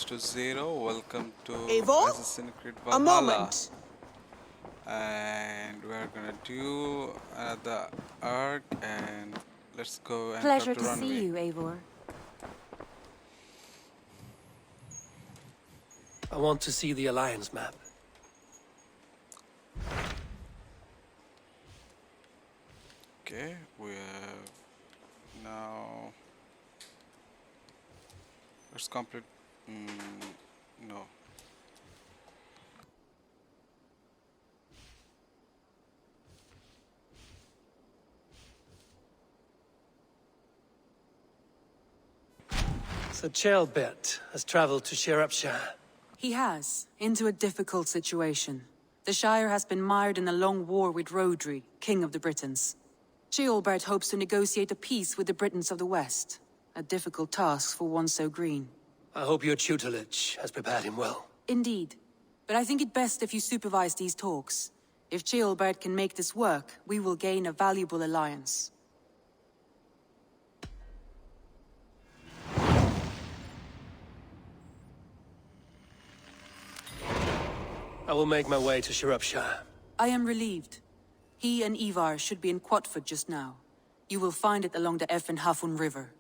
to Zero. Welcome to Eivor? Assassin's Creed A Valhalla. moment. And we're gonna do another arc and let's go and Pleasure talk to to see Rhodri. you, Eivor. I want to see the Alliance map. Okay, we have now. Let's complete. No. So Ceolbert has traveled to Sciropescire. He has, into a difficult situation. The Shire has been mired in a long war with Rhodri, King of the Britons. Ceolbert hopes to negotiate a peace with the Britons of the West. A difficult task for one so green. I hope your tutelage has prepared him well. Indeed. But I think it best if you supervise these talks. If Ceolbert can make this work, we will gain a valuable alliance. I will make my way to Sciropescire. I am relieved. He and Ivarr should be in Quatford just now. You will find it along the Eff and Hafun River.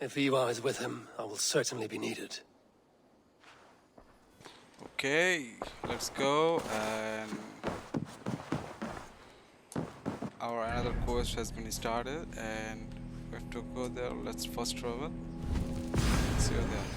If Ivarr is with him, I will certainly be needed. Okay, let's go. And our another quest has been started, and we have to go there. Let's first travel. See you there.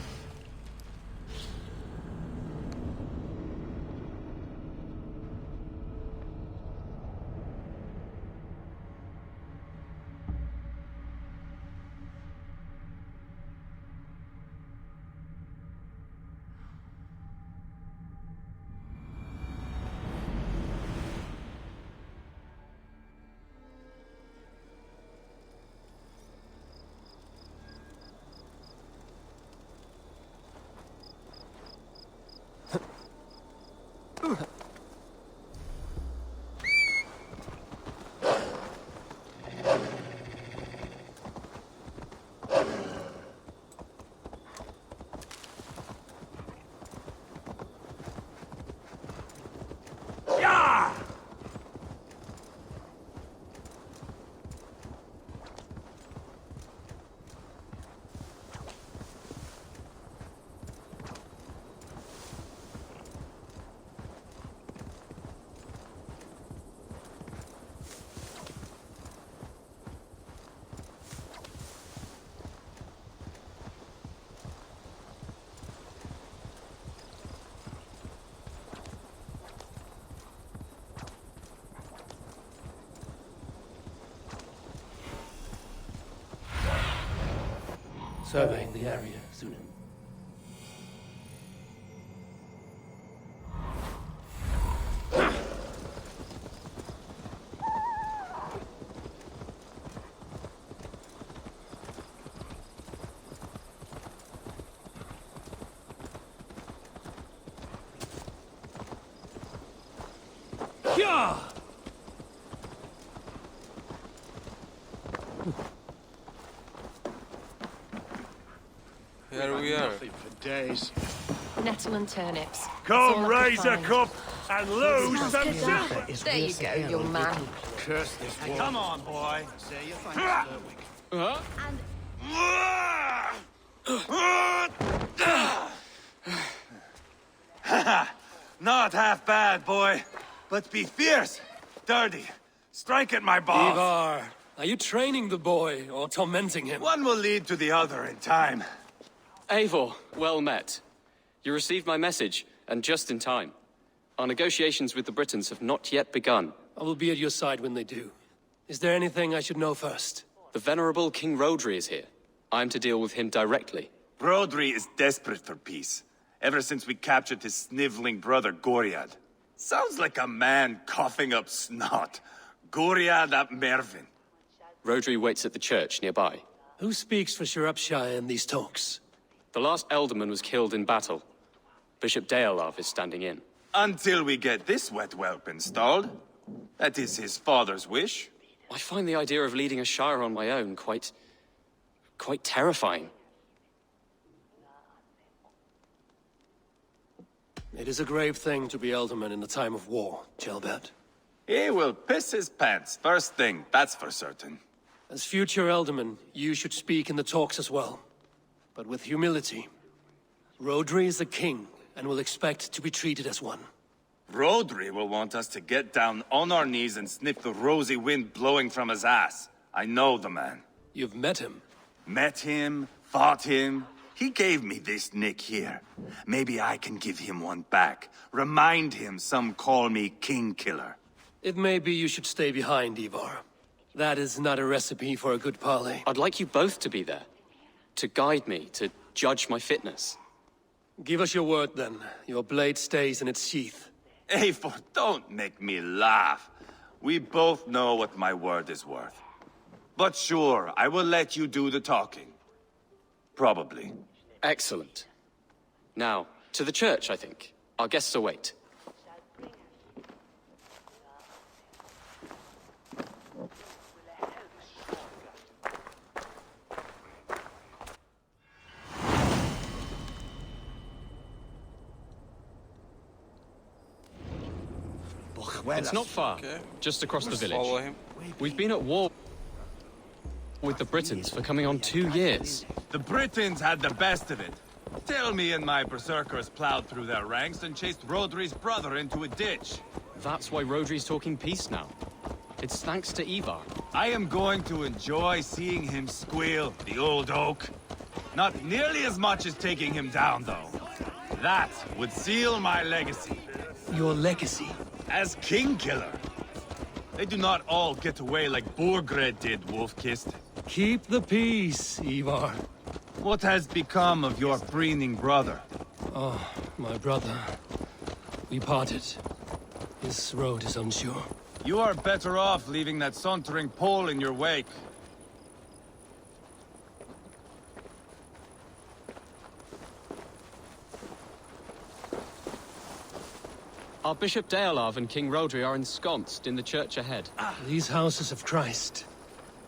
Surveying the area soon. Here we are. For days. Nettle and turnips. Come, raise a cup and lose some silver. There you go, young man. Curse this war. Come on, boy. Say your thanks, Not half bad, boy. But be fierce, dirty. Strike at my balls. Ivarr, are you training the boy or tormenting him? One will lead to the other in time. Eivor, well met. You received my message, and just in time. Our negotiations with the Britons have not yet begun. I will be at your side when they do. Is there anything I should know first? The venerable King Rhodri is here. I'm to deal with him directly. Rhodri is desperate for peace. Ever since we captured his sniveling brother, Goriad. Sounds like a man coughing up snot. Goriad ap Mervin. Rhodri waits at the church nearby. Who speaks for Sciropescire in these talks? The last ealdorman was killed in battle. Bishop Deorlaf is standing in. Until we get this wet whelp installed. That is his father's wish. I find the idea of leading a shire on my own quite terrifying. It is a grave thing to be ealdorman in the time of war, Ceolbert. He will piss his pants, first thing, that's for certain. As future ealdorman, you should speak in the talks as well. But with humility. Rhodri is the king, and will expect to be treated as one. Rhodri will want us to get down on our knees and sniff the rosy wind blowing from his ass. I know the man. You've met him. Met him, fought him. He gave me this nick here. Maybe I can give him one back. Remind him some call me King Killer. It may be you should stay behind, Ivarr. That is not a recipe for a good parley. I'd like you both to be there. To guide me, to judge my fitness. Give us your word, then. Your blade stays in its sheath. Eivor, don't make me laugh. We both know what my word is worth. But sure, I will let you do the talking. Probably. Excellent. Now, to the church, I think. Our guests await. It's not far, Okay. just across the Let's village. follow him. We've been at war with the Britons for coming on 2 years. The Britons had the best of it. Tell me and my berserkers plowed through their ranks and chased Rhodri's brother into a ditch. That's why Rhodri's talking peace now. It's thanks to Ivarr. I am going to enjoy seeing him squeal, the old oak. Not nearly as much as taking him down, though. That would seal my legacy. Your legacy? As King Killer. They do not all get away like Borgred did, Wolf-Kissed. Keep the peace, Ivarr. What has become of your preening brother? Oh, my brother. We parted. His road is unsure. You are better off leaving that sauntering Pole in your wake. Our Bishop Deorlaf and King Rhodri are ensconced in the church ahead. These houses of Christ,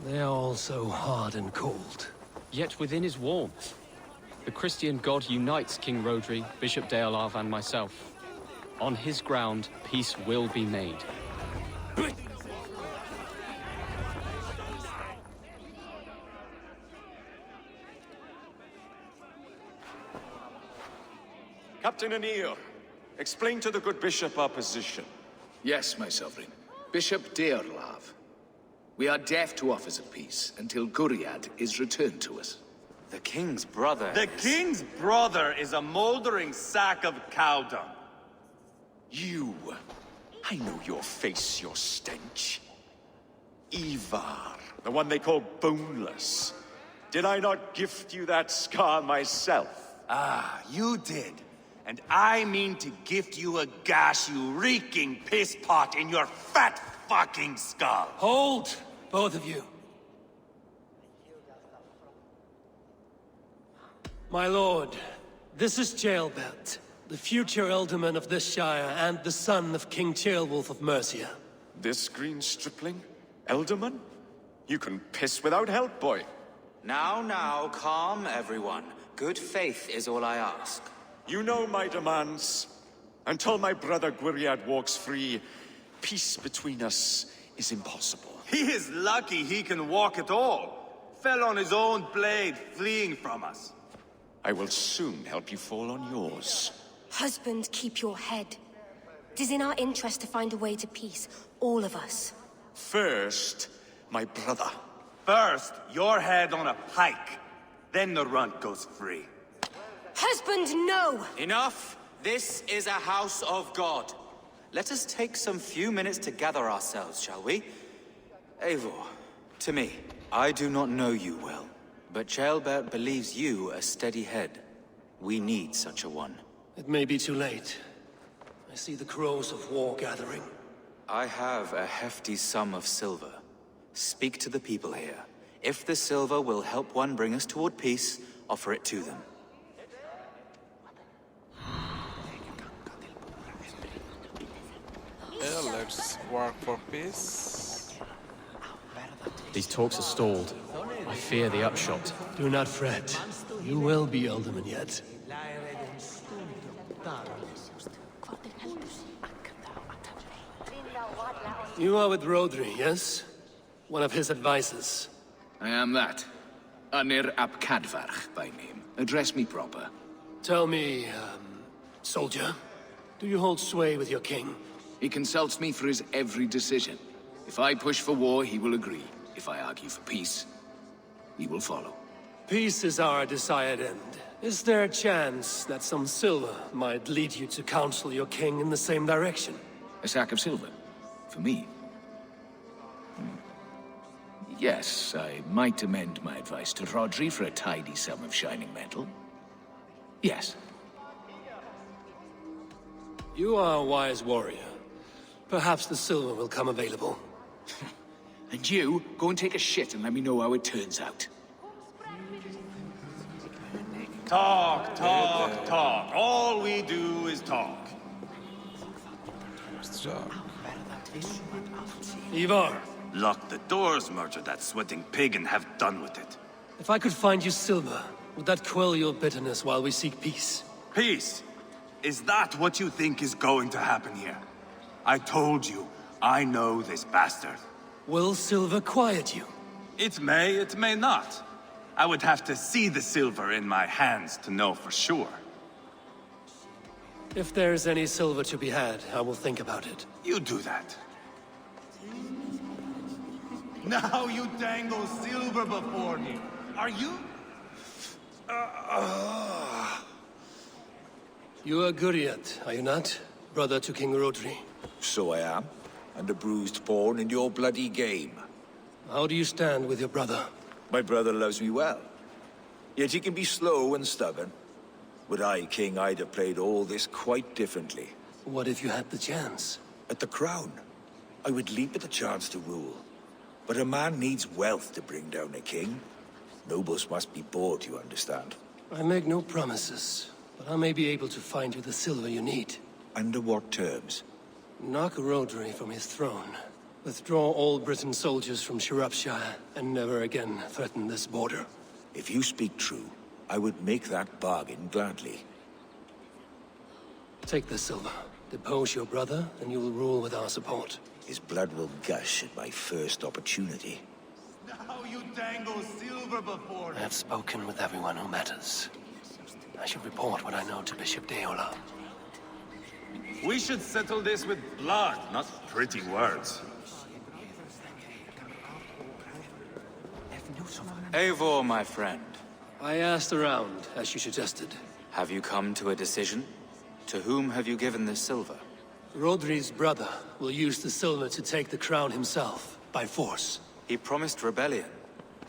they are all so hard and cold. Yet within is warmth. The Christian God unites King Rhodri, Bishop Deorlaf, and myself. On his ground, peace will be made. Captain Anir, explain to the good bishop our position. Yes, my sovereign. Bishop Deorlaf. We are deaf to offers of peace until Guriad is returned to us. The king's brother The king's brother is a moldering sack of cow dung. You! I know your face, your stench. Ivarr, the one they call boneless. Did I not gift you that scar myself? Ah, you did. And I mean to gift you a gash, you reeking piss pot in your fat fucking skull. Hold, both of you. My lord, this is Ceolbert, the future ealdorman of this shire and the son of King Ceolwulf of Mercia. This green stripling? Ealdorman? You can piss without help, boy. Now, calm everyone. Good faith is all I ask. You know my demands. Until my brother Guriad walks free, peace between us is impossible. He is lucky he can walk at all. Fell on his own blade, fleeing from us. I will soon help you fall on yours. Husband, keep your head. It is in our interest to find a way to peace, all of us. First, my brother. First, your head on a pike. Then the runt goes free. Husband, no! Enough! This is a house of God. Let us take some few minutes to gather ourselves, shall we? Eivor, to me, I do not know you well, but Ceolbert believes you a steady head. We need such a one. It may be too late. I see the crows of war gathering. I have a hefty sum of silver. Speak to the people here. If the silver will help one bring us toward peace, offer it to them. Yeah, let's work for peace. These talks are stalled. I fear the upshot. Do not fret. You will be ealdorman yet. You are with Rhodri, yes? One of his advisors. I am that. Anir ap Cadfarch by name. Address me proper. Tell me, soldier, do you hold sway with your king? He consults me for his every decision. If I push for war, he will agree. If I argue for peace, he will follow. Peace is our desired end. Is there a chance that some silver might lead you to counsel your king in the same direction? A sack of silver? For me? Yes, I might amend my advice to Rhodri for a tidy sum of shining metal. Yes. You are a wise warrior. Perhaps the silver will come available. And you, go and take a shit and let me know how it turns out. Talk, talk, talk. All we do is talk. Ivarr, Lock the doors, murder that sweating pig, and have done with it. if I could find you silver, would that quell your bitterness while we seek peace? Peace? Is that what you think is going to happen here? I told you, I know this bastard. Will silver quiet you? It may not. I would have to see the silver in my hands to know for sure. If there's any silver to be had, I will think about it. You do that. Now you dangle silver before me. Are you? You are Guriad, are you not? Brother to King Rhodri. So I am, and a bruised pawn in your bloody game. How do you stand with your brother? My brother loves me well. Yet he can be slow and stubborn. Were I king, I'd have played all this quite differently. What if you had the chance? At the crown, I would leap at the chance to rule. But a man needs wealth to bring down a king. Nobles must be bought, you understand. I make no promises, but I may be able to find you the silver you need. Under what terms? Knock Rhodri from his throne. Withdraw all Briton soldiers from Sciropescire, and never again threaten this border. If you speak true, I would make that bargain gladly. Take the silver. Depose your brother, and you will rule with our support. His blood will gush at my first opportunity. Now you dangle silver before me. I have spoken with everyone who matters. I should report what I know to Bishop Deorlaf. We should settle this with blood, not pretty words. Eivor, my friend. I asked around, as you suggested. Have you come to a decision? To whom have you given this silver? Rhodri's brother will use the silver to take the crown himself, by force. He promised rebellion.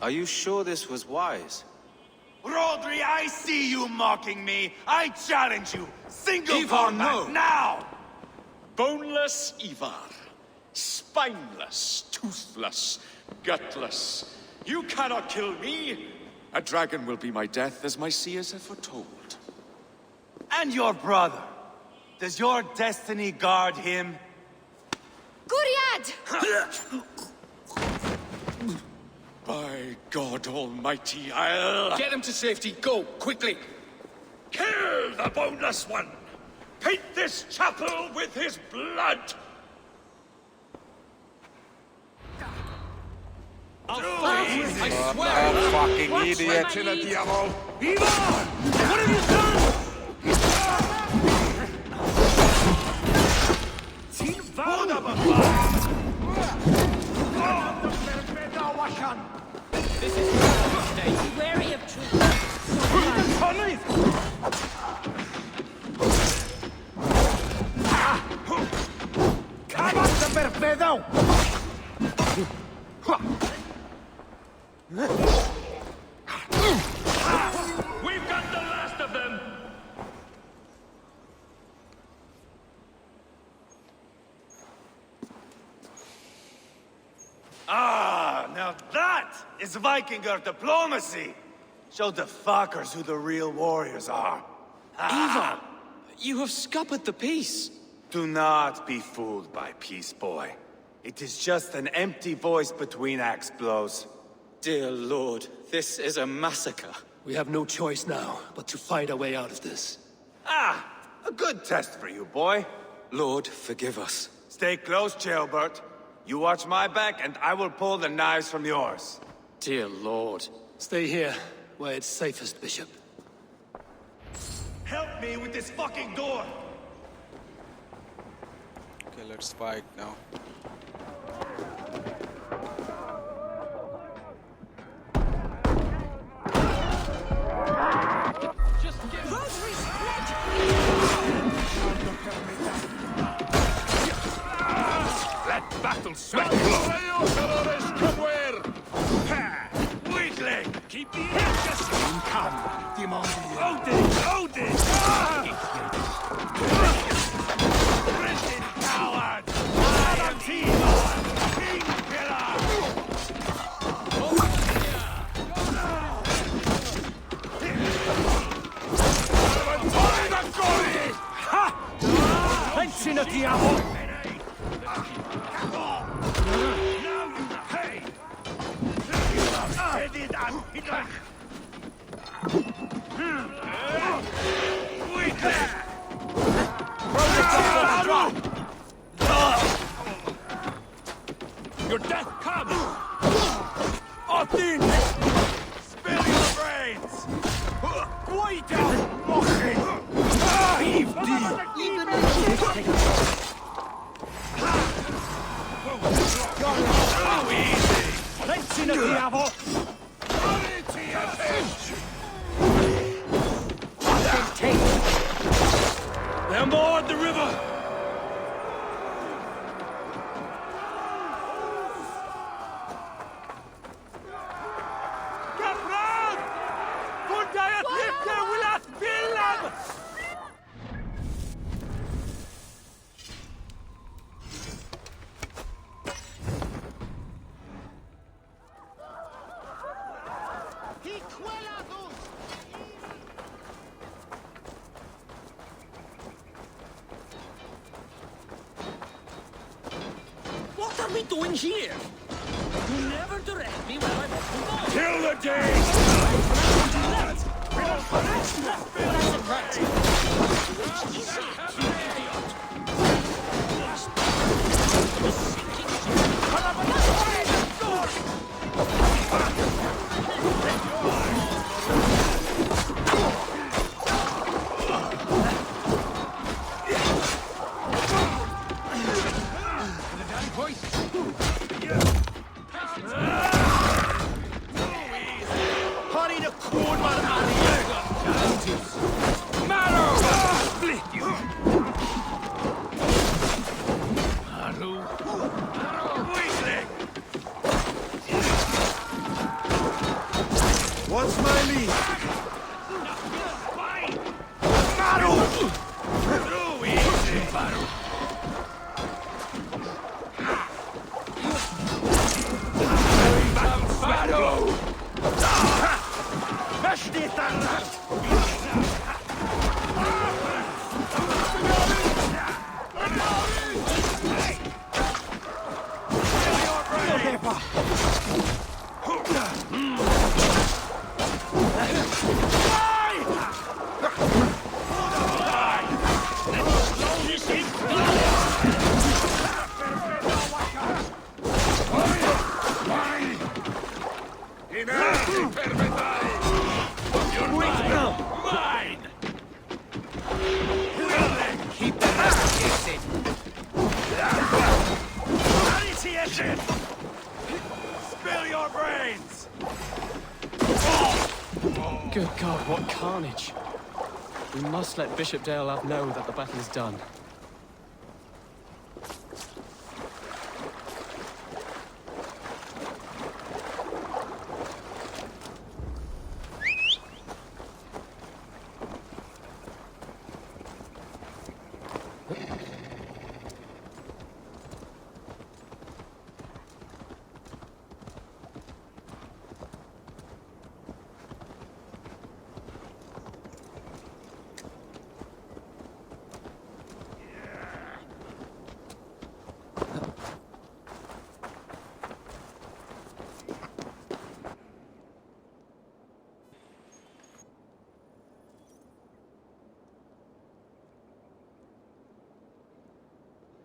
Are you sure this was wise? Rhodri, I see you mocking me. I challenge you. Single Ivarr, combat, no. now! Boneless Ivarr. Spineless, toothless, gutless. You cannot kill me. A dragon will be my death, as my seers have foretold. And your brother. Does your destiny guard him? Guriad! By God Almighty, I'll... Get him to safety, go, quickly! Kill the boneless one! Paint this chapel with his blood! I swear! Oh, fucking idiot! Ivarr! What have you done? This is your mistake. Be wary of trees. We've got the last of them! Ah, now that is Vikinger diplomacy! Show the fuckers who the real warriors are. Ivarr! You have scuppered the peace! Do not be fooled by peace, boy. It is just an empty voice between axe blows. Dear Lord, this is a massacre. We have no choice now, but to find a way out of this. Ah, a good test for you, boy. Lord, forgive us. Stay close, Ceolbert. You watch my back, and I will pull the knives from yours. Dear Lord. Stay here, where it's safest, Bishop. Help me with this fucking door! Okay, let's fight now. Let battle sweat Weakling! Keep the edges! Odin! Odin! Prison coward! I am Eivor! King killer! Pensi na diavolo! Your death comes! Odin! Spill your brains! Quite out! Mocking! Heave Pensi na diavolo! They're moored the river! What are we doing here? You never direct me where I'm off to go. Till the day! What's my lead? Spill your brains! Good God, what carnage. We must let Bishop Deorlaf know that the battle is done.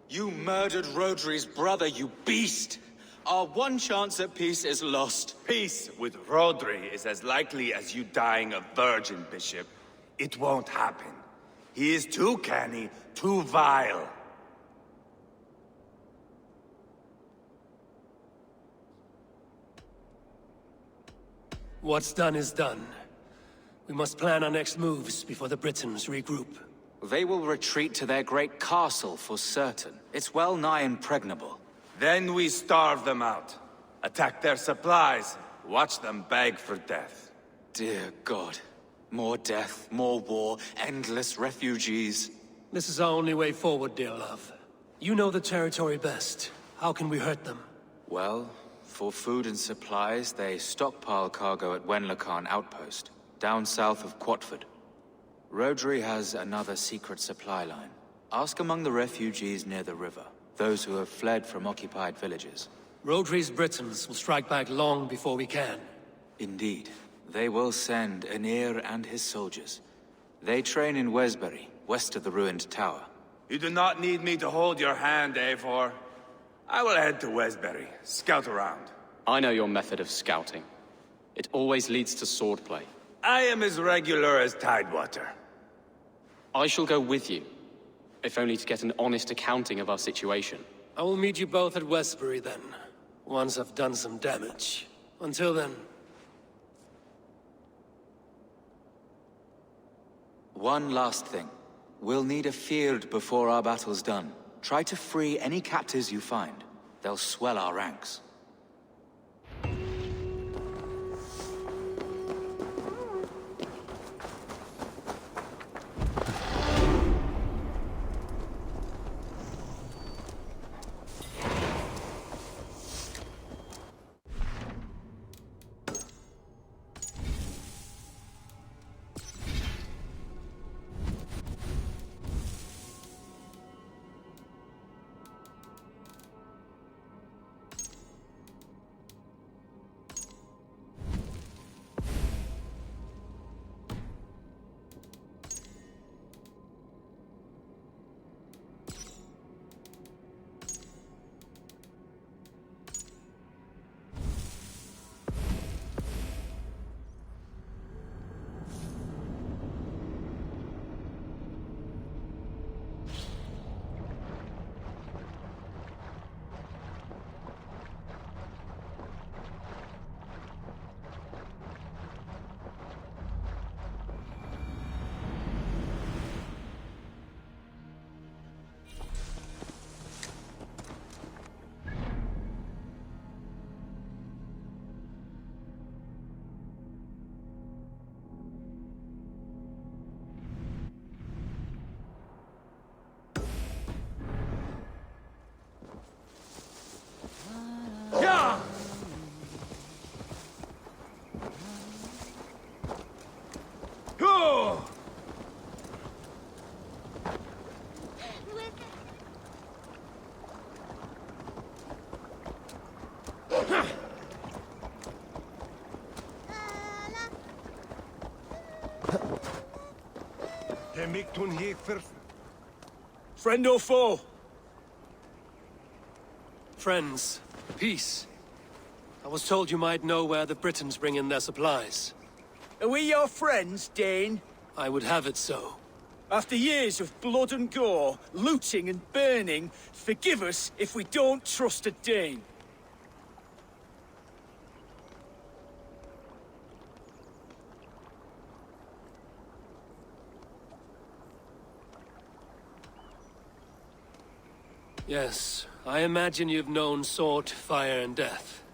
You murdered Rhodri's brother, you beast! Our one chance at peace is lost. Peace with Rhodri is as likely as you dying a virgin, Bishop. It won't happen. He is too canny, too vile. What's done is done. We must plan our next moves before the Britons regroup. They will retreat to their great castle for certain. It's well nigh impregnable. Then we starve them out. Attack their supplies. Watch them beg for death. Dear God. More death, more war, endless refugees. This is our only way forward, Deorlaf. You know the territory best. How can we hurt them? Well, for food and supplies, they stockpile cargo at Wenlacan Outpost, down south of Quatford. Rhodri has another secret supply line. Ask among the refugees near the river, those who have fled from occupied villages. Rhodri's Britons will strike back long before we can. Indeed. They will send Aenir and his soldiers. They train in Wesbury, west of the ruined tower. You do not need me to hold your hand, Eivor. I will head to Wesbury, scout around. I know your method of scouting. It always leads to swordplay. I am as regular as Tidewater. I shall go with you, if only to get an honest accounting of our situation. I will meet you both at Westbury then, once I've done some damage. Until then... One last thing. We'll need a field before our battle's done. Try to free any captives you find. They'll swell our ranks. Friend or foe? Friends. Peace. I was told you might know where the Britons bring in their supplies. Are we your friends, Dane? I would have it so. After years of blood and gore, looting and burning, forgive us if we don't trust a Dane. Yes, I imagine you've known sword, fire, and death.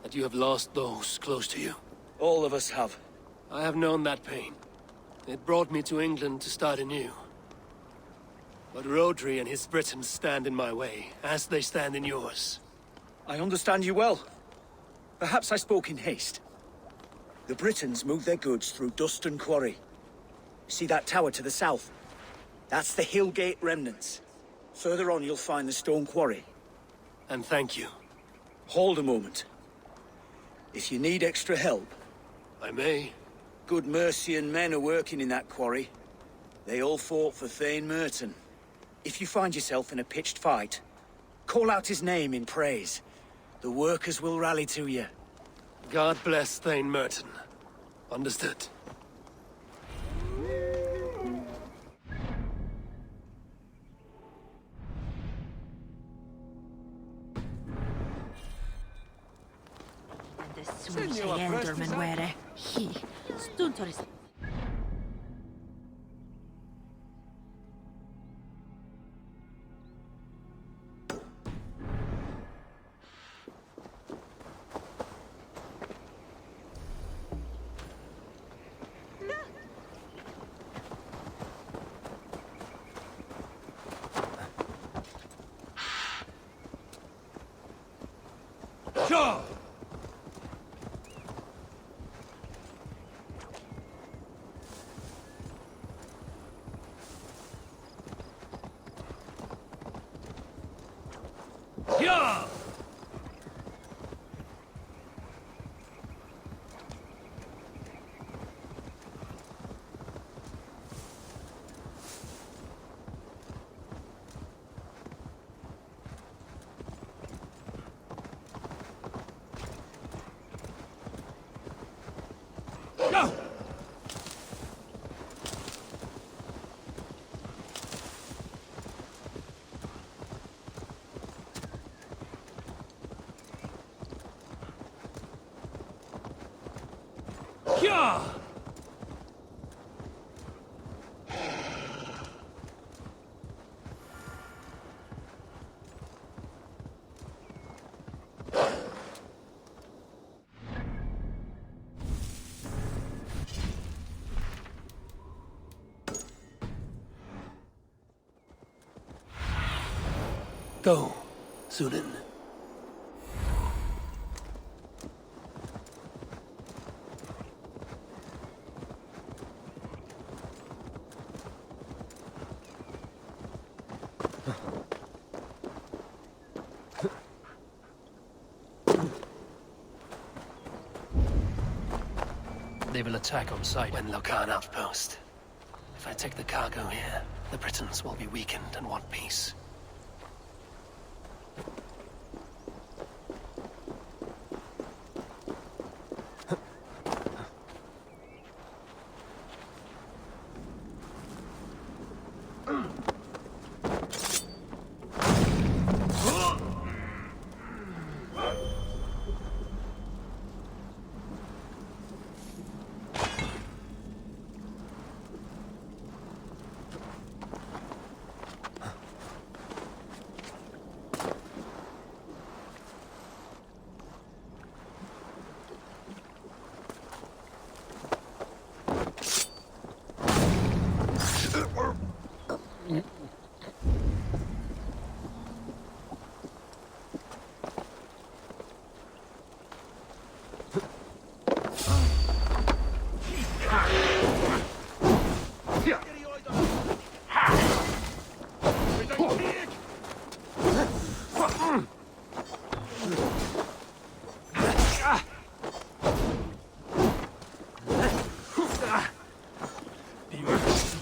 That you have lost those close to you. All of us have. I have known that pain. It brought me to England to start anew. But Rhodri and his Britons stand in my way, as they stand in yours. I understand you well. Perhaps I spoke in haste. The Britons move their goods through Duston Quarry. See that tower to the south? That's the Hillgate remnants. Further on, you'll find the stone quarry. And thank you. Hold a moment. If you need extra help... I may. Good Mercian men are working in that quarry. They all fought for Thane Merton. If you find yourself in a pitched fight, call out his name in praise. The workers will rally to you. God bless Thane Merton. Understood. Ealdorman were he stuntoris. Yeah! Go! Yeah! Go, Sunan. They will attack on sight when Locan outpost. If I take the cargo here, the Britons will be weakened and want peace.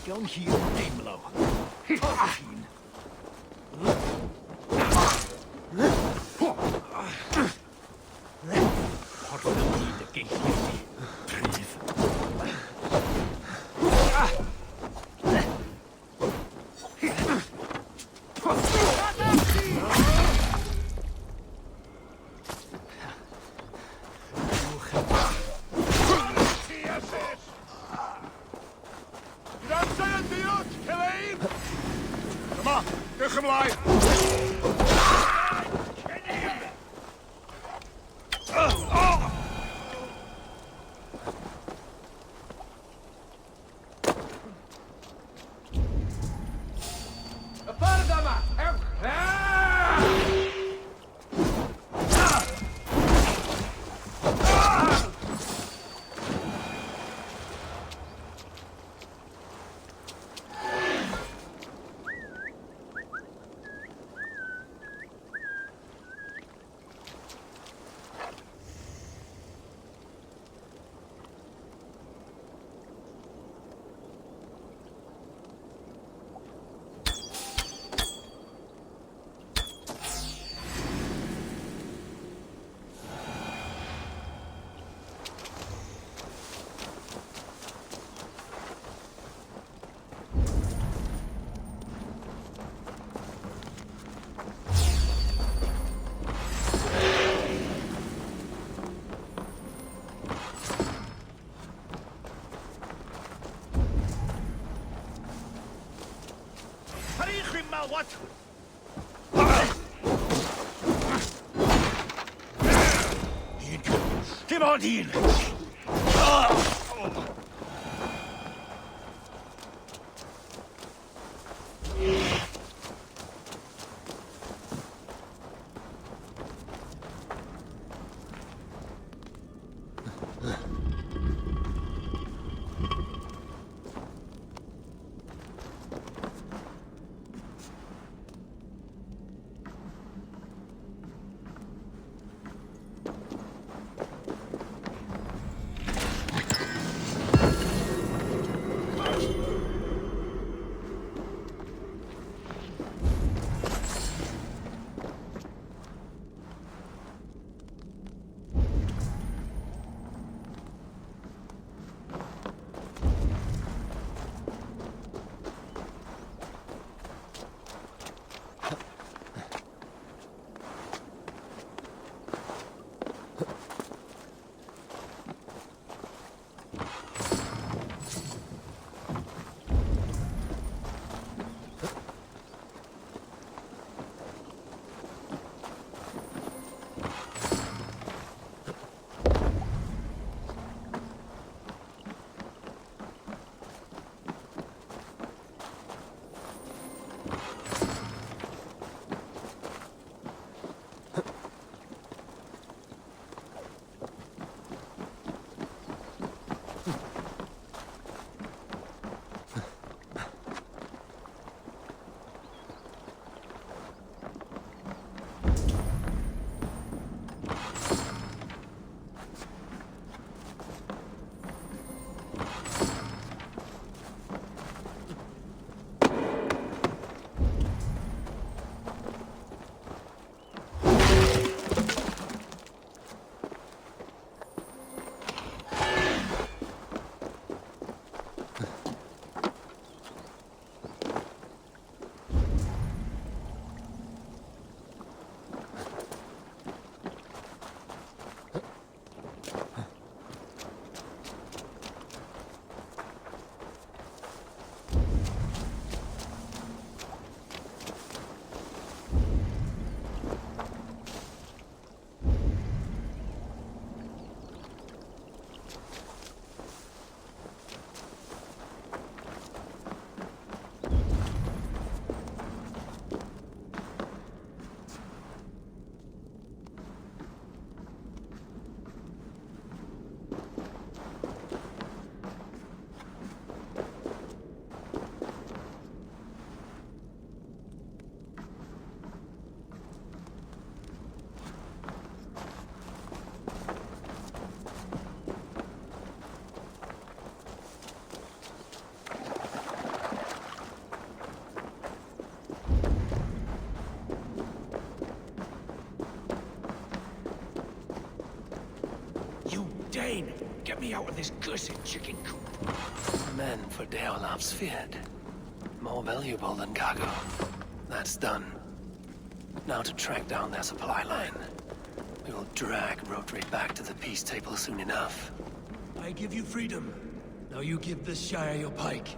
Down here, Daimlo. what? Come on in! Dane, get me out of this cursed chicken coop. Men for Deorlaf's feared. More valuable than cargo. That's done. Now to track down their supply line. We will drag Rhodri back to the peace table soon enough. I give you freedom. Now you give this Shire your pike.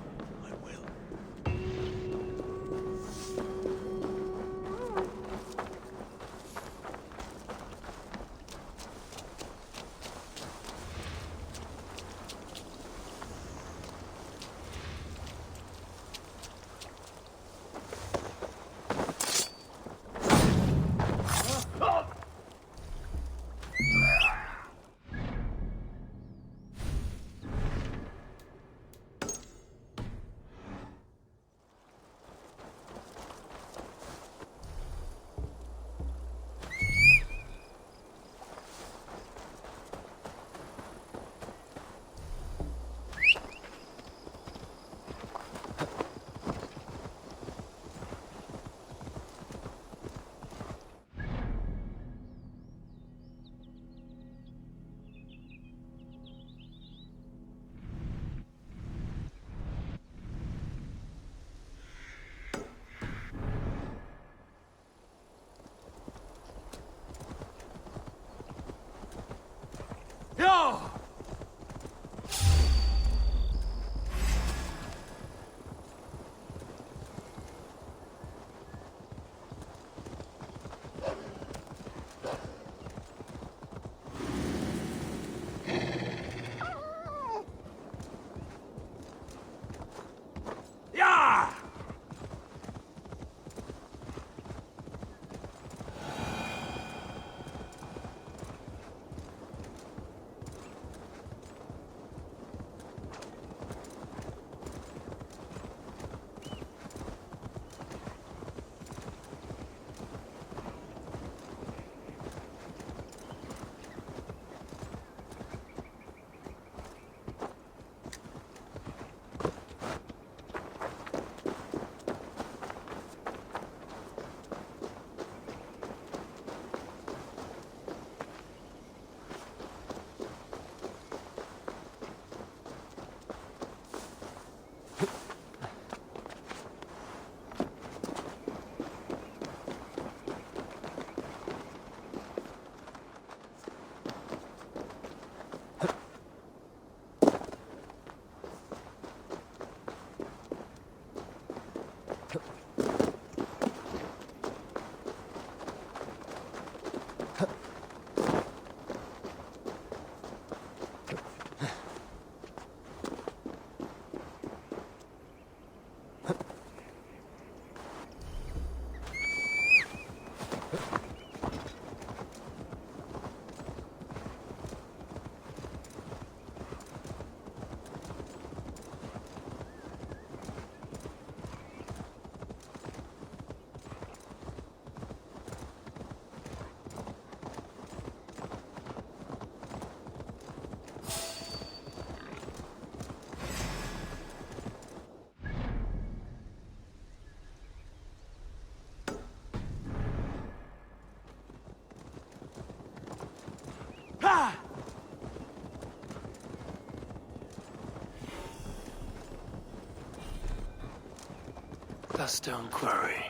The stone quarry,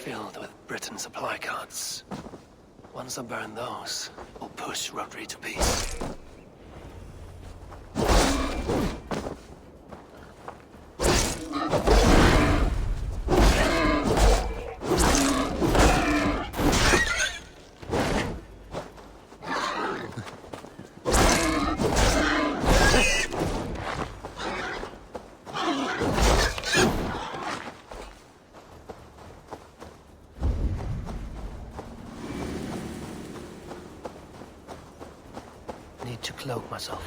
filled with Britain supply carts. Once I burn those, we'll push Rhodri to peace. Need to cloak myself.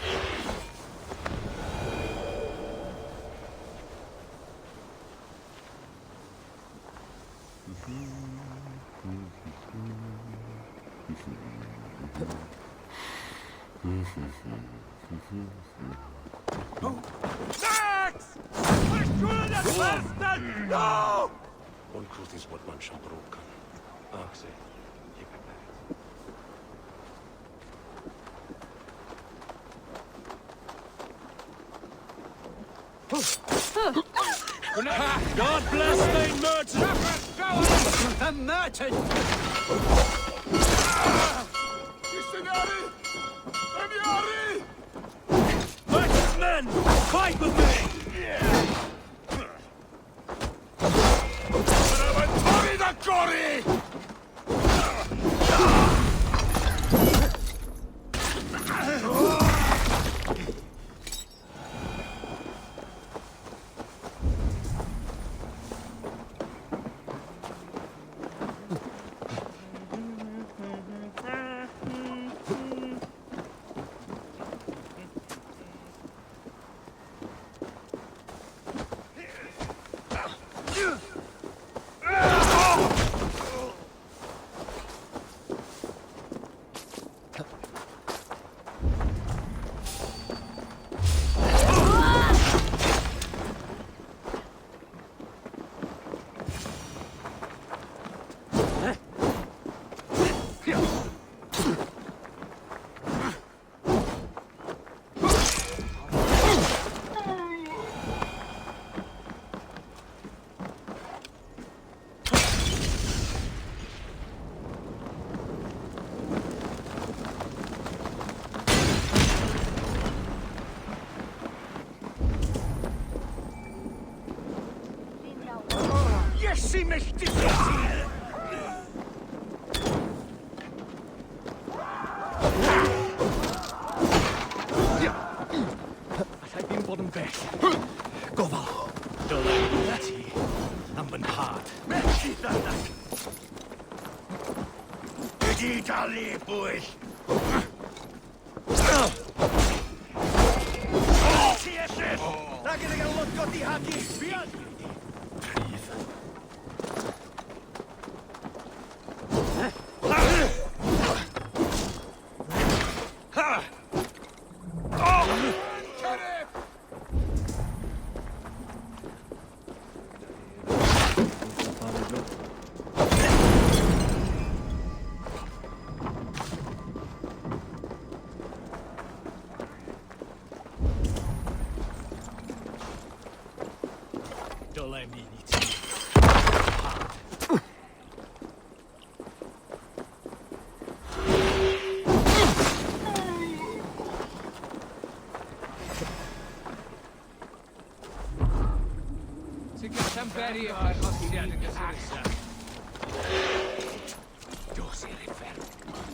Max! Verschuldet Westen! No! Uncruth is what man shall broken. Axel. God bless the merchant! The merchant! Merchantmen! Fight with me! Sie möchte Allai ddim bod yn bell. Gofal. Dylai na ti am fy nhad. Melli ddadag. Wedi dalu bwyll. Ti ellir! Na gyda gael lot godi hagi. Biad!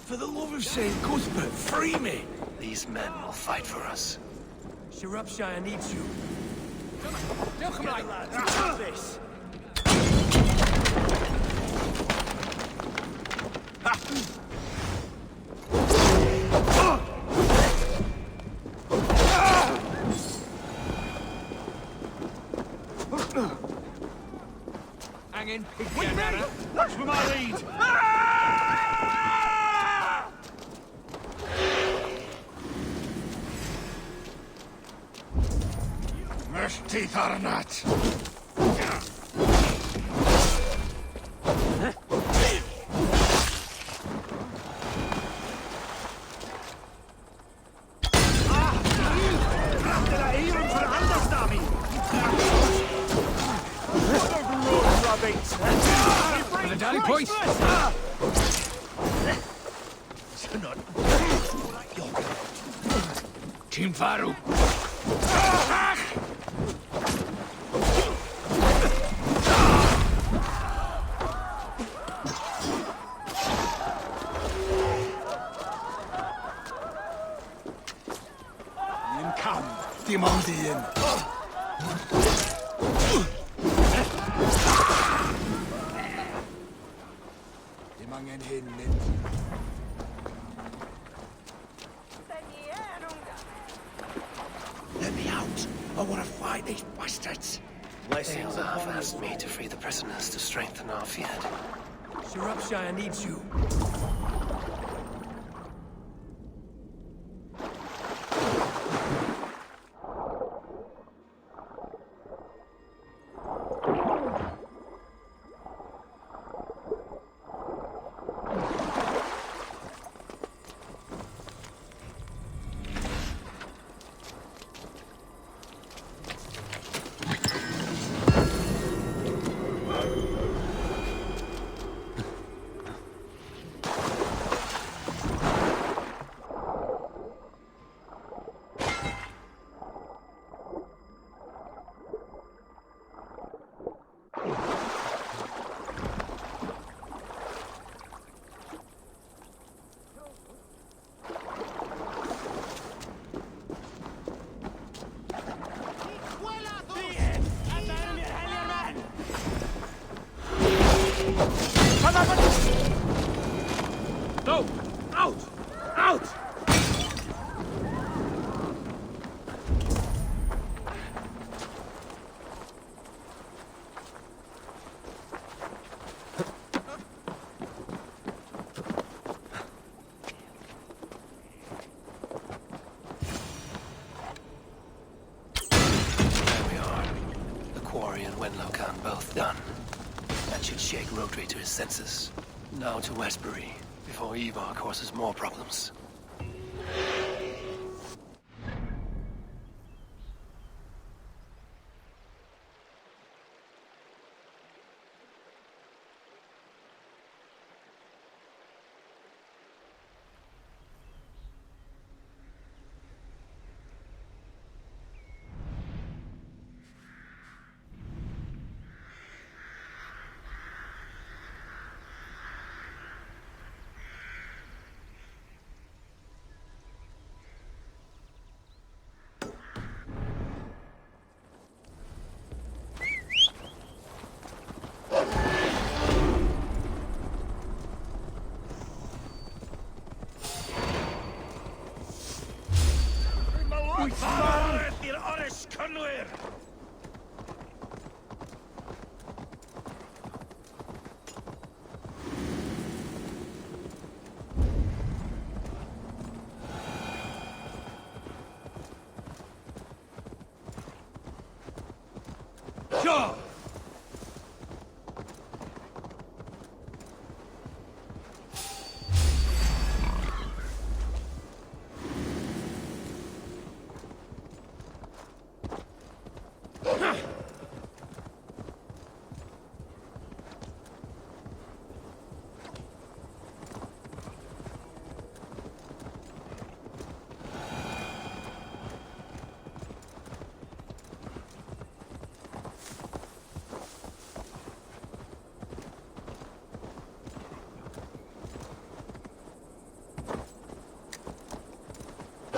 For the love of St. Cuthbert, free me! These men will fight for us. Sciropescire needs you. Diolch ymlaen, lads. This. With me! Watch for my lead! Mersh teeth are not. For the Daddy Point! Team Faru! Come, Dimondien! Mangen hin mit. Let me out. I want to fight these bastards. Deorlaf asked me to free the prisoners to strengthen our field. Sciropescire needs you. No! Out! Out! Both done. That should shake Rhodri to his senses. Now to Westbury, before Ivarr causes more problems. Sure!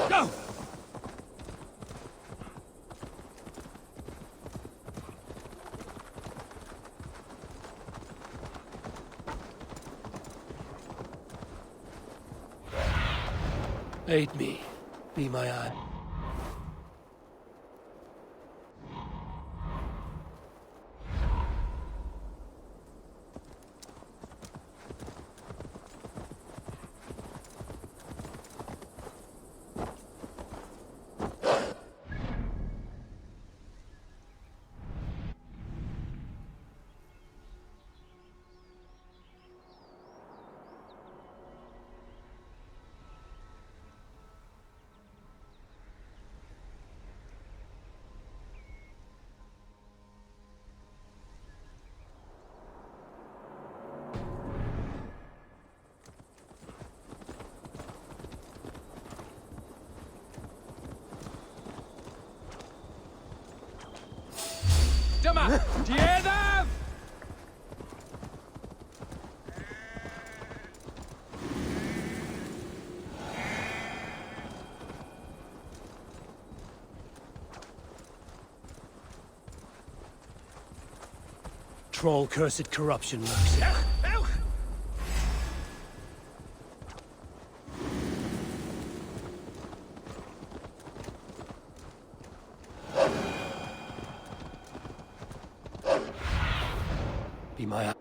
Go! Aid me. Be my eye. Rama! Dieda! Troll-cursed corruption lurks here. Be my...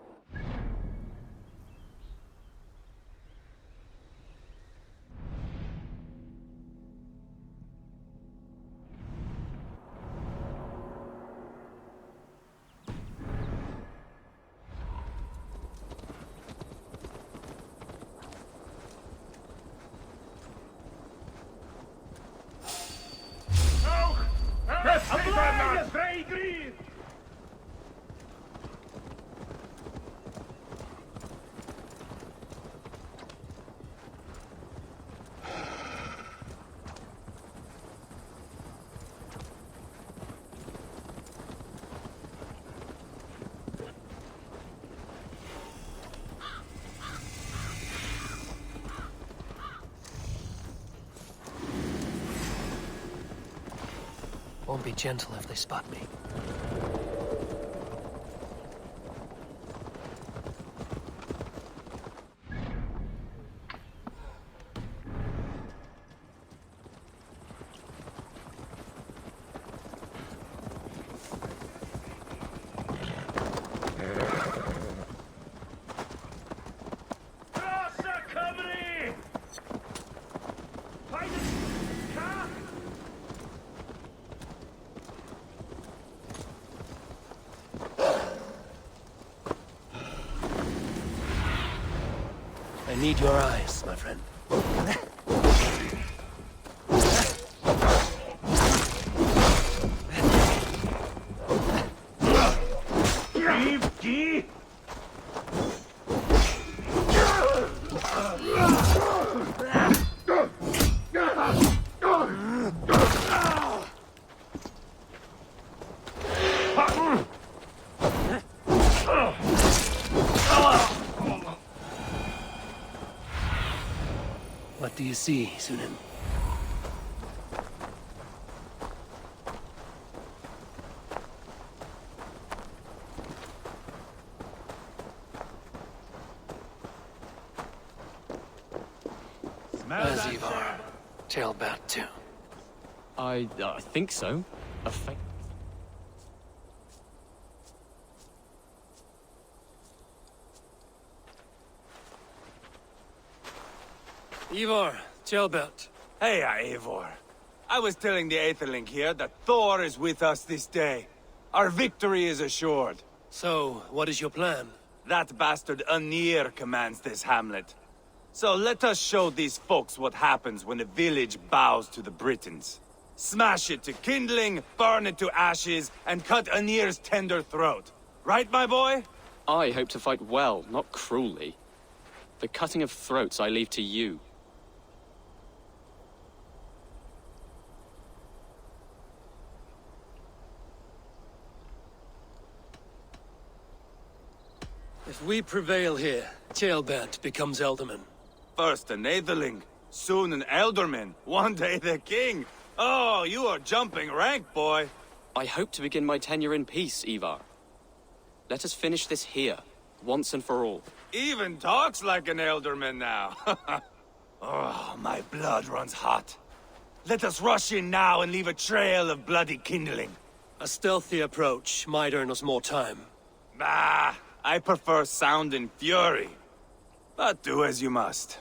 Won't be gentle if they spot me. I need your eyes, my friend. What do you see, Sunan? As Ivarr. Ceolbert too. I think so. A fake. Eivor, Ceolbert. Hey, Eivor. I was telling the Aetherling here that Thor is with us this day. Our victory is assured. So, what is your plan? That bastard Anir commands this hamlet. So let us show these folks what happens when a village bows to the Britons. Smash it to kindling, burn it to ashes, and cut Anir's tender throat. Right, my boy? I hope to fight well, not cruelly. The cutting of throats I leave to you. If we prevail here, Ceolbert becomes ealdorman. First an Aetherling, soon an ealdorman, one day the king. Oh, you are jumping rank, boy. I hope to begin my tenure in peace, Ivarr. Let us finish this here, once and for all. Even talks like an ealdorman now. Oh, my blood runs hot. Let us rush in now and leave a trail of bloody kindling. A stealthy approach might earn us more time. Bah, I prefer sound and fury. But do as you must.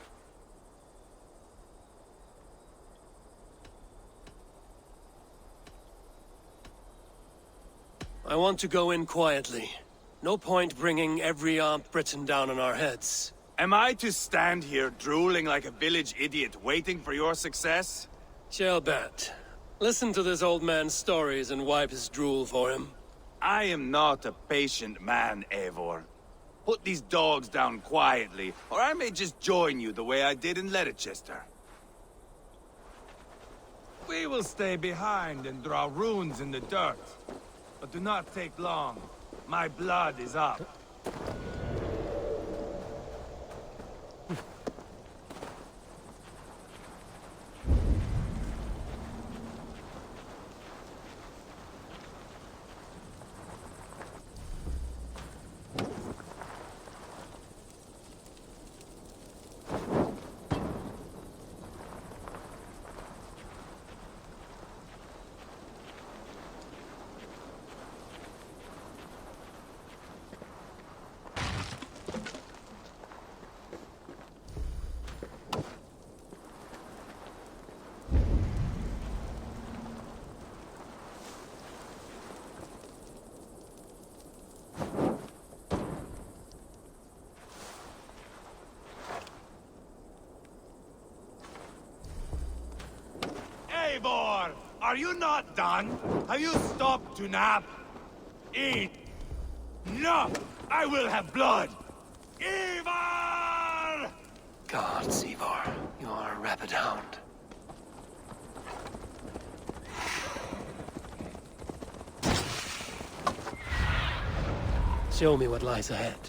I want to go in quietly. No point bringing every armed Briton down on our heads. Am I to stand here drooling like a village idiot waiting for your success? Ceolbert, listen to this old man's stories and wipe his drool for him. I am not a patient man, Eivor. Put these dogs down quietly, or I may just join you the way I did in Leicester. We will stay behind and draw runes in the dirt. but do not take long. My blood is up. Eivor! Are you not done? Have you stopped to nap? Eat! No! I will have blood! Ivarr! Gods, Eivor. You are a rabid hound. Show me what lies ahead.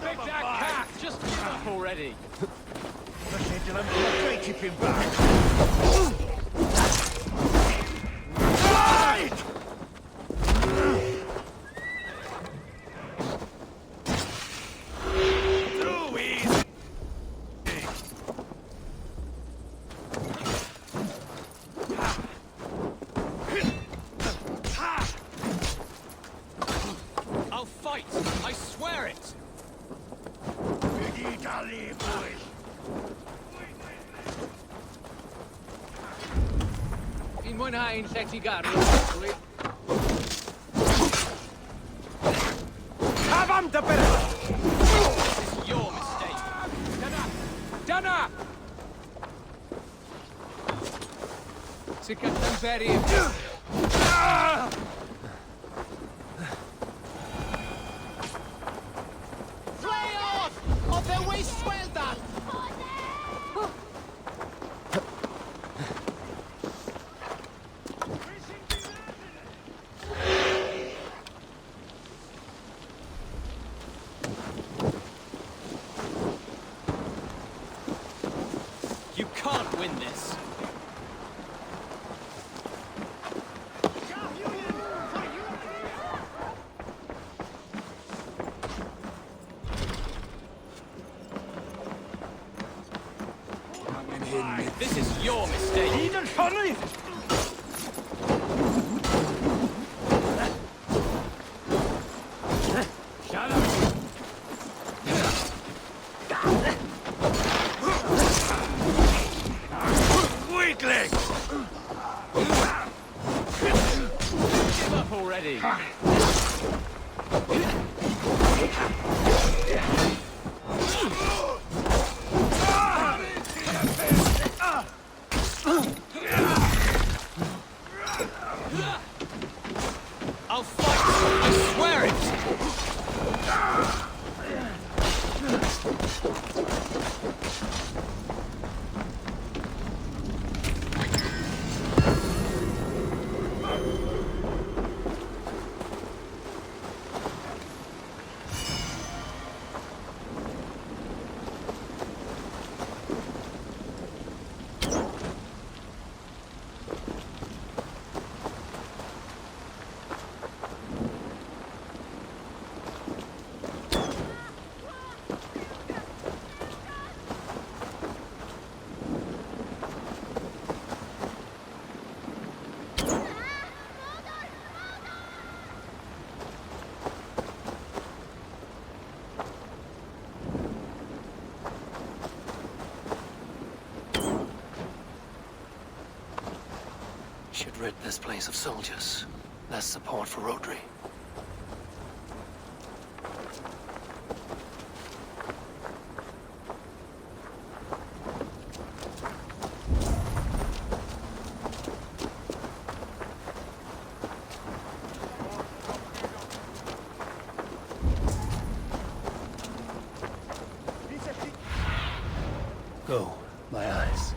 Big Jack Cat! Just give up already! Keep him back! Too easy! I'll fight! I swear it! In mwynhau'n llety garw. Have him to better! This is your mistake! Dyna! Sy'n gyda'n feri. Play off! Of the waste well done! You can't win this! This is your mistake! Weakling! Give up already! I'll fight! I swear it! Should rid this place of soldiers. Less support for Rhodri. Go, my eyes.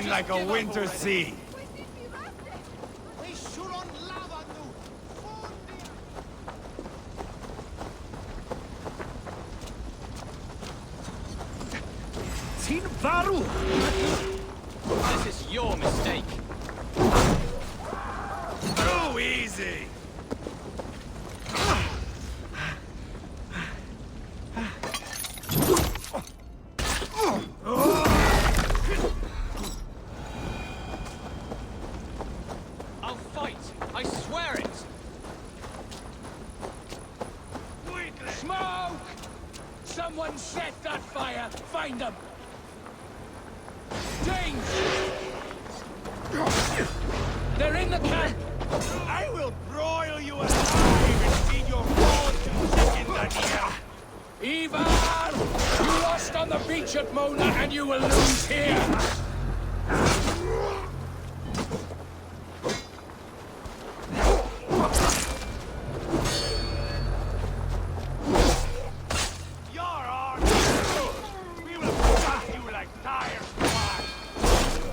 Like a winter sea. This is your mistake. Too easy. I'll fight. I swear it. Smoke! Someone set that fire! Find them! James! They're in the camp! I will broil you alive and feed your bones to chickens and Ivarr! You lost on the beach at Mona, and you will lose here!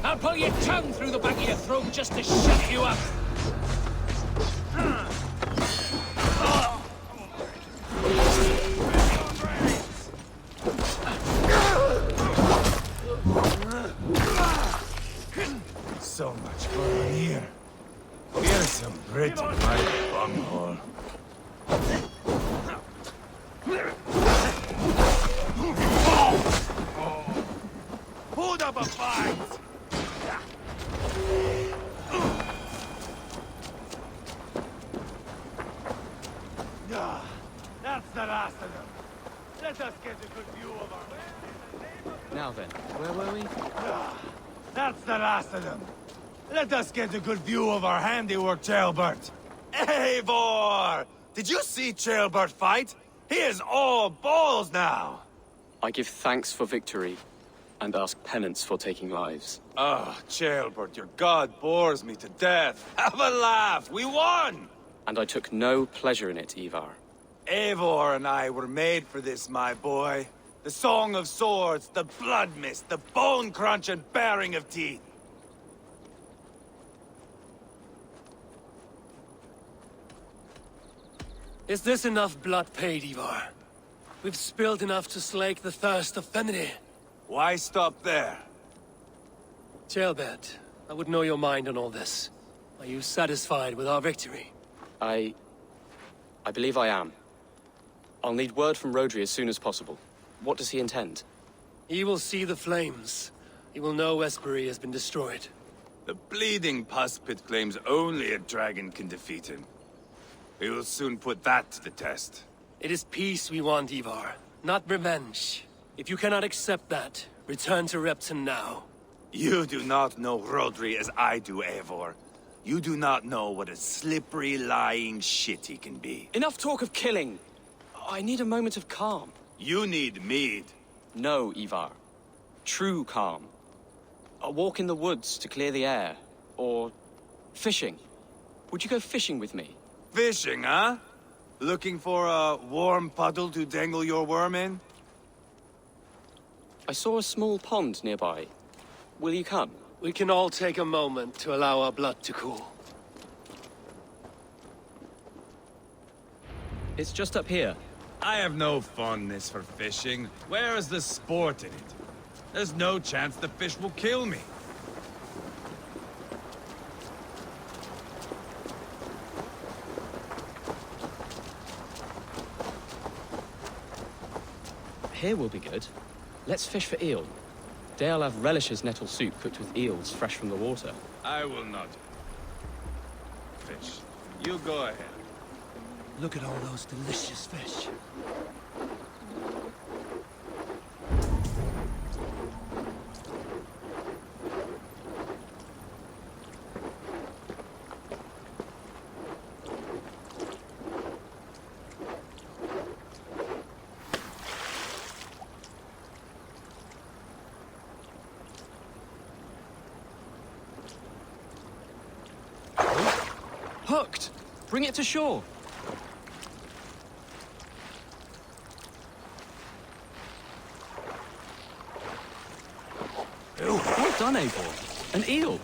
I'll pull your tongue through the back of your throat just to shut you up! So much fun here. Here's some Brit in my bunghole. Hold up a fight! That's the last of them. Let us get a good view of our... Now then, where were we? That's the last of them. Let us get a good view of our handiwork, Ceolbert. Eivor! Did you see Ceolbert fight? He is all balls now! I give thanks for victory, and ask penance for taking lives. Ah, Ceolbert, your god bores me to death. Have a laugh! We won! And I took no pleasure in it, Ivarr. Eivor and I were made for this, my boy. The song of swords, the blood mist, the bone crunch and baring of teeth. Is this enough blood paid, Ivarr? We've spilled enough to slake the thirst of Feminine. Why stop there? Ceolbert, I would know your mind on all this. Are you satisfied with our victory? I believe I am. I'll need word from Rhodri as soon as possible. What does he intend? He will see the flames. He will know Espery has been destroyed. The bleeding pus pit claims only a dragon can defeat him. We will soon put that to the test. It is peace we want, Ivarr, not revenge. If you cannot accept that, return to Repton now. You do not know Rhodri as I do, Eivor. You do not know what a slippery, lying shit he can be. Enough talk of killing! I need a moment of calm. You need mead. No, Ivarr. True calm. A walk in the woods to clear the air. Or fishing. Would you go fishing with me? Fishing, huh? Looking for a warm puddle to dangle your worm in? I saw a small pond nearby. Will you come? We can all take a moment to allow our blood to cool. It's just up here. I have no fondness for fishing. Where is the sport in it? There's no chance the fish will kill me. Here will be good. Let's fish for eel. Deorlaf relishes nettle soup cooked with eels fresh from the water. I will not fish. You go ahead. Look at all those delicious fish. Hooked! Bring it to shore! Well done, Eivor. An eel!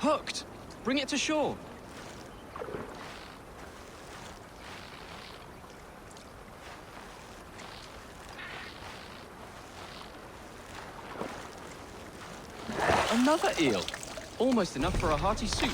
Hooked! Bring it to shore! Another eel! Almost enough for a hearty soup.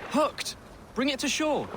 Hooked! Bring it to shore!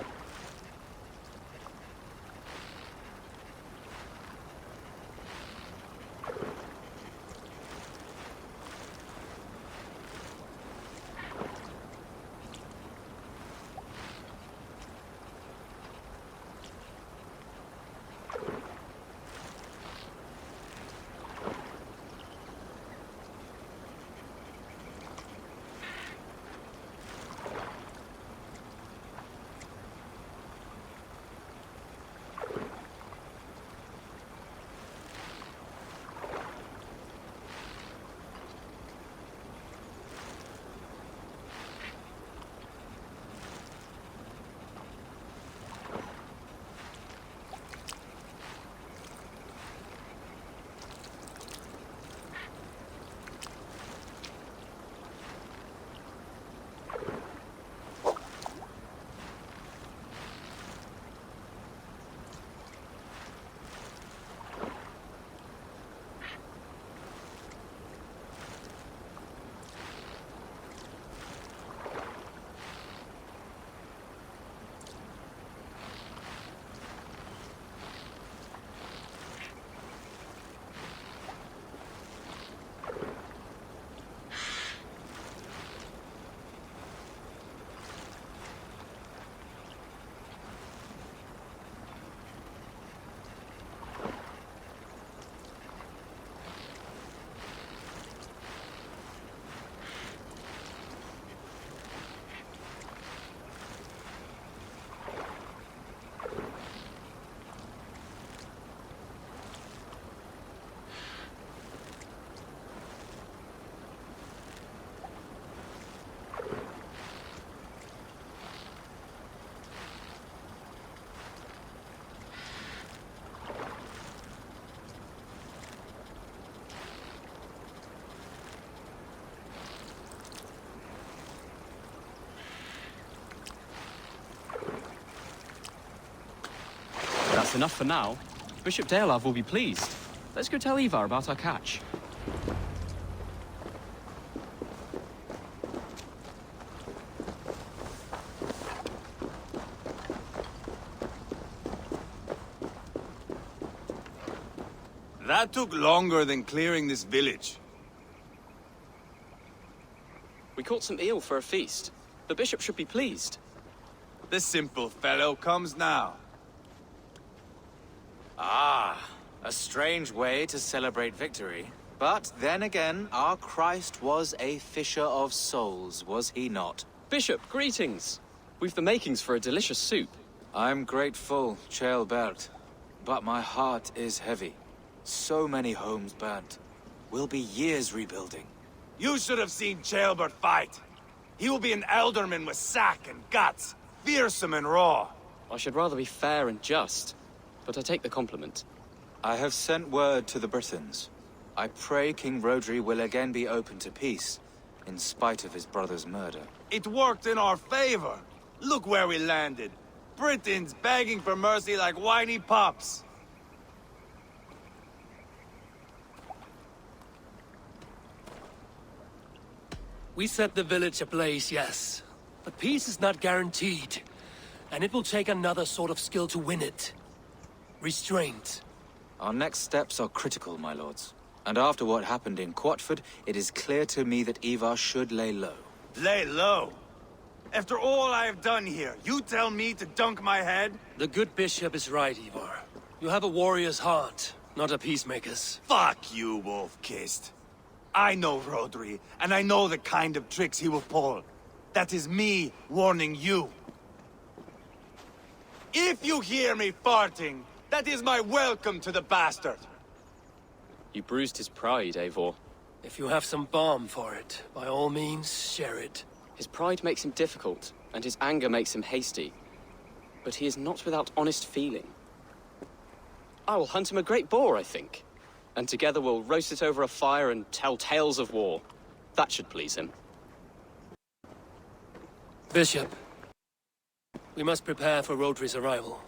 That's enough for now. Bishop Deorlaf will be pleased. Let's go tell Ivarr about our catch. That took longer than clearing this village. We caught some eel for a feast. The bishop should be pleased. The simple fellow comes now. Ah, a strange way to celebrate victory. But then again, our Christ was a fisher of souls, was he not? Bishop, greetings. We've the makings for a delicious soup. I'm grateful, Ceolbert, but my heart is heavy. So many homes burnt. We'll be years rebuilding. You should have seen Ceolbert fight. He will be an ealdorman with sack and guts, fearsome and raw. I should rather be fair and just, but I take the compliment. I have sent word to the Britons. I pray King Rhodri will again be open to peace, in spite of his brother's murder. It worked in our favor. Look where we landed. Britons begging for mercy like whiny pups. We set the village ablaze, yes. But peace is not guaranteed. And it will take another sort of skill to win it. Restraint. Our next steps are critical, my lords. And after what happened in Quatford, it is clear to me that Ivarr should lay low. Lay low? After all I have done here, you tell me to dunk my head? The good bishop is right, Eivor. You have a warrior's heart, not a peacemaker's. Fuck you, wolf-kissed. I know Rhodri, and I know the kind of tricks he will pull. That is me warning you. If you hear me farting, that is my welcome to the bastard. You bruised his pride, Eivor. If you have some balm for it, by all means, share it. His pride makes him difficult, and his anger makes him hasty. But he is not without honest feeling. I will hunt him a great boar, I think. And together we'll roast it over a fire and tell tales of war. That should please him. Bishop, we must prepare for Rhodri's arrival.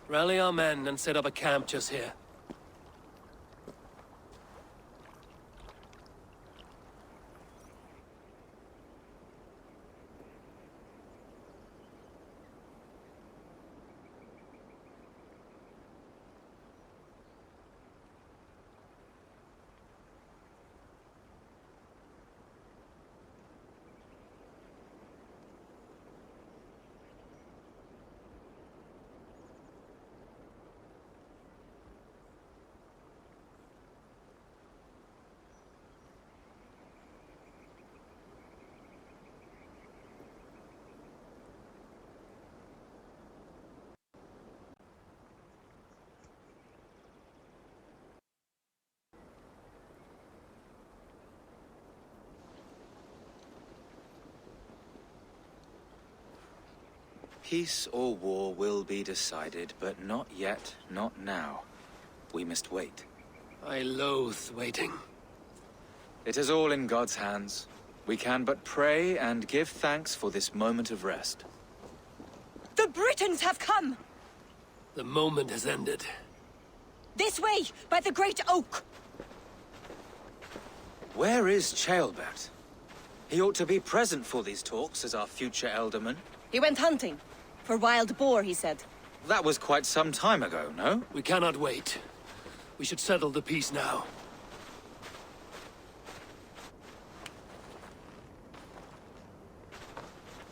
Rally our men and set up a camp just here. Peace or war will be decided, but not yet, not now. We must wait. I loathe waiting. It is all in God's hands. We can but pray and give thanks for this moment of rest. The Britons have come! The moment has ended. This way, by the Great Oak! Where is Ceolbert? He ought to be present for these talks as our future ealdorman. He went hunting. For wild boar, he said. That was quite some time ago, no? We cannot wait. We should settle the peace now.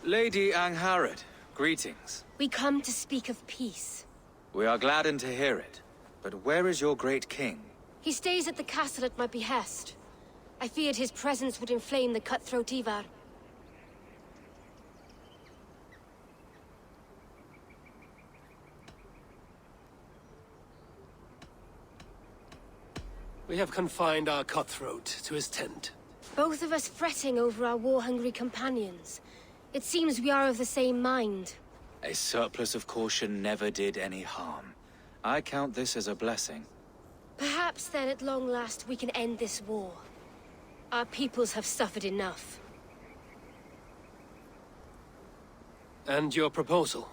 Lady Angharad, greetings. We come to speak of peace. We are gladdened to hear it. But where is your great king? He stays at the castle at my behest. I feared his presence would inflame the cutthroat Ivarr. We have confined our cutthroat to his tent. Both of us fretting over our war-hungry companions. It seems we are of the same mind. A surplus of caution never did any harm. I count this as a blessing. Perhaps then at long last we can end this war. Our peoples have suffered enough. And your proposal?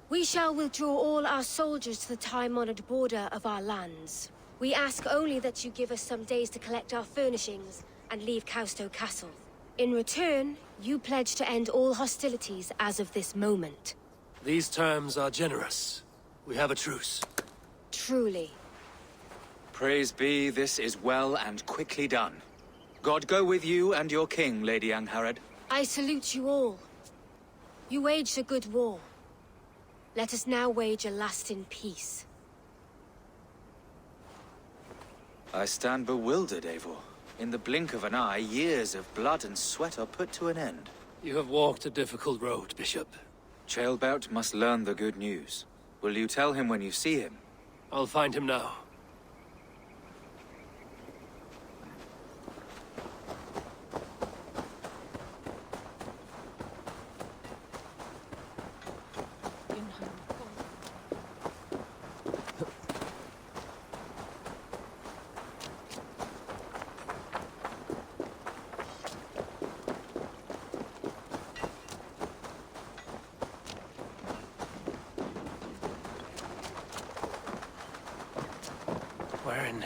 We shall withdraw all our soldiers to the time-honored border of our lands. We ask only that you give us some days to collect our furnishings and leave Causto Castle. In return, you pledge to end all hostilities as of this moment. These terms are generous. We have a truce. Truly. Praise be, this is well and quickly done. God go with you and your king, Lady Angharad. I salute you all. You waged a good war. Let us now wage a lasting peace. I stand bewildered, Eivor. In the blink of an eye, years of blood and sweat are put to an end. You have walked a difficult road, Bishop. Ceolbert must learn the good news. Will you tell him when you see him? I'll find him now.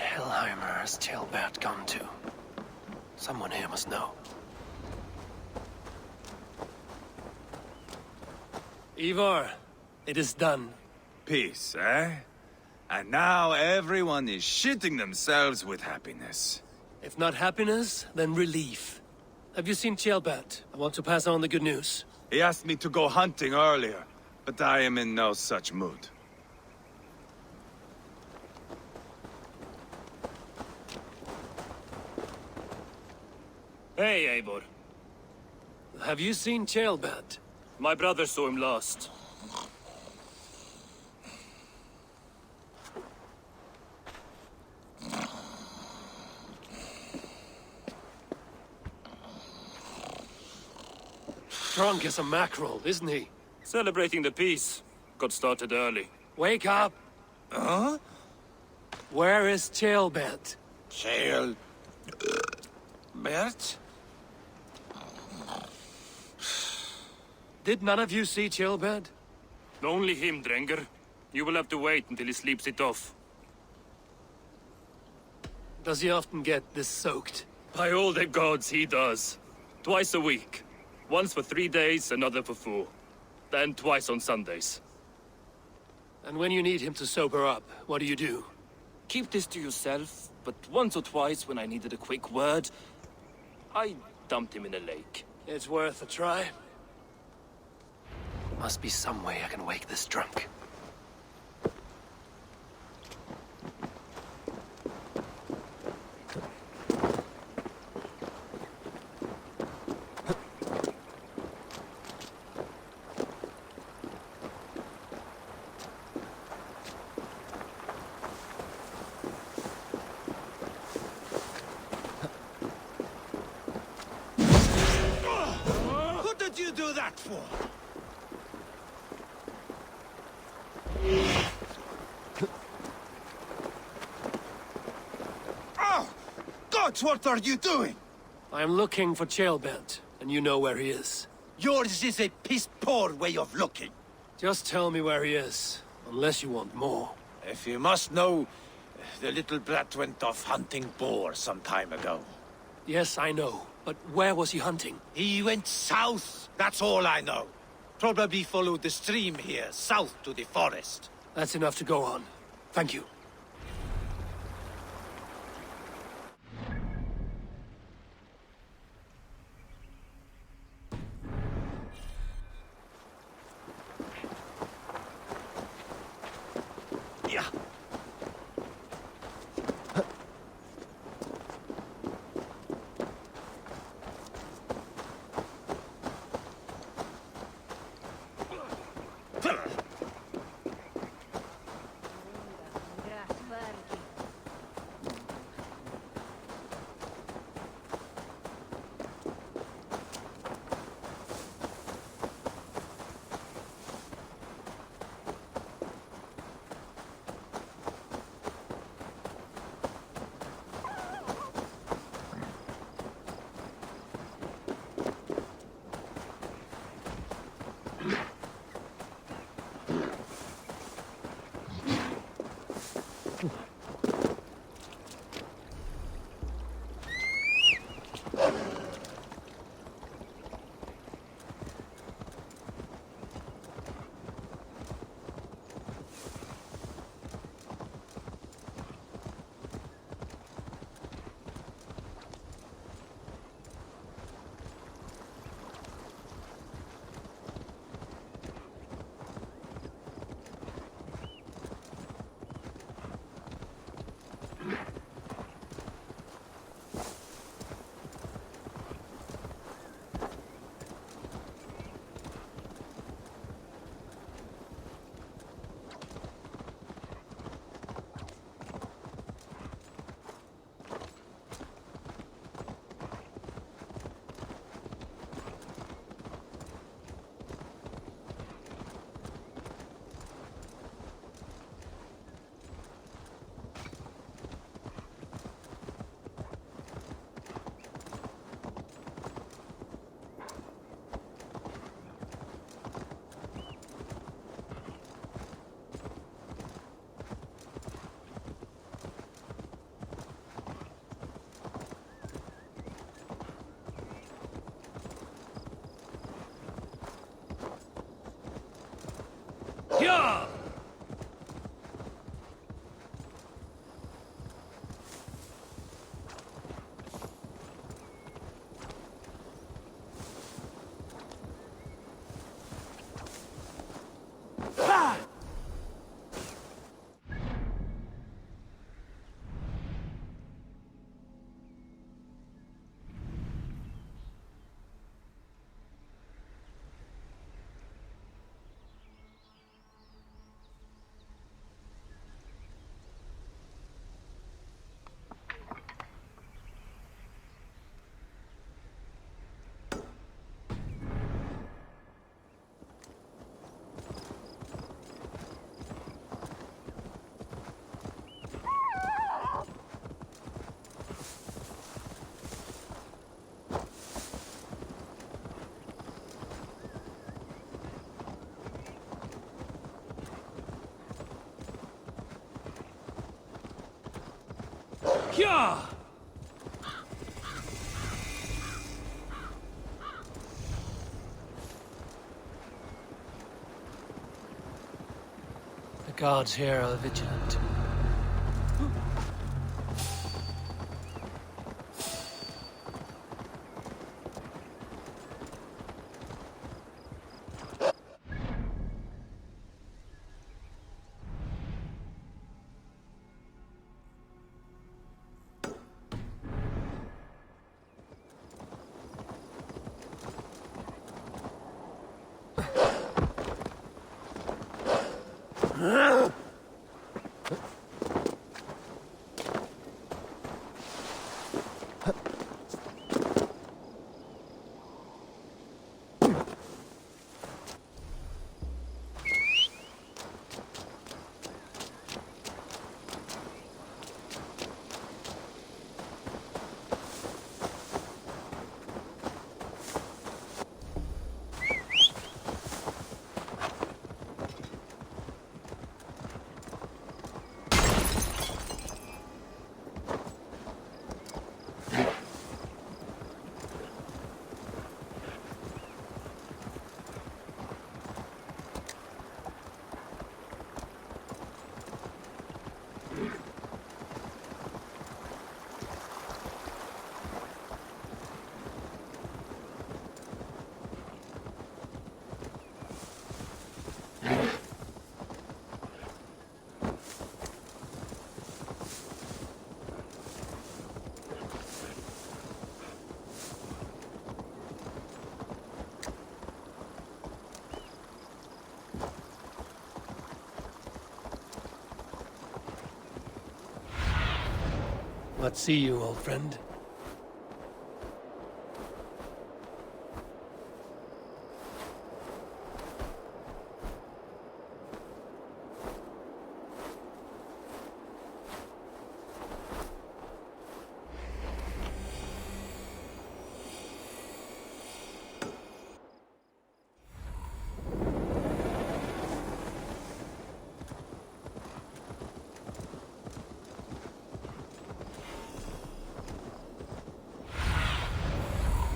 Hellheimer has Ceolbert gone to? Someone here must know. Ivarr, it is done. Peace, eh? And now everyone is shitting themselves with happiness. If not happiness, then relief. Have you seen Ceolbert? I want to pass on the good news. He asked me to go hunting earlier, but I am in no such mood. Hey, Eivor. Have you seen Ceolbert? My brother saw him last. Drunk as a mackerel, isn't he? Celebrating the peace. Got started early. Wake up! Huh? Where is Ceolbert? Bert? Did none of you see Ceolbert? Only him, Drenger. You will have to wait until he sleeps it off. Does he often get this soaked? By all the gods, he does. Twice a week. Once for 3 days, another for 4. Then twice on Sundays. And when you need him to sober up, what do you do? Keep this to yourself, but once or twice when I needed a quick word, I dumped him in a lake. It's worth a try. Must be some way I can wake this drunk. What did you do that for? Oh! Gods, what are you doing? I'm looking for Ceolbert, and you know where he is. Yours is a piss-poor way of looking. Just tell me where he is, unless you want more. If you must know, the little brat went off hunting boar some time ago. Yes, I know. But where was he hunting? He went south, that's all I know. Probably followed the stream here, south to the forest. That's enough to go on. Thank you. Yeah. Yeah! The guards here are vigilant. Let's see you, old friend.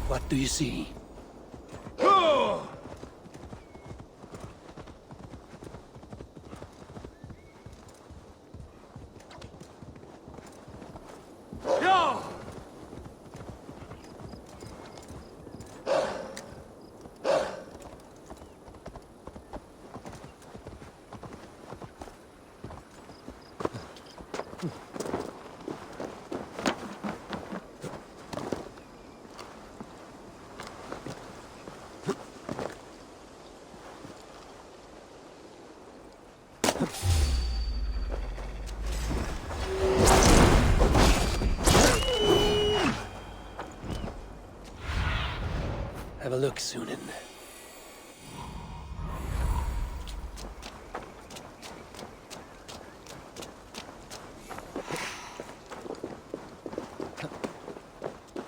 What do you see? Have a look, Sunan.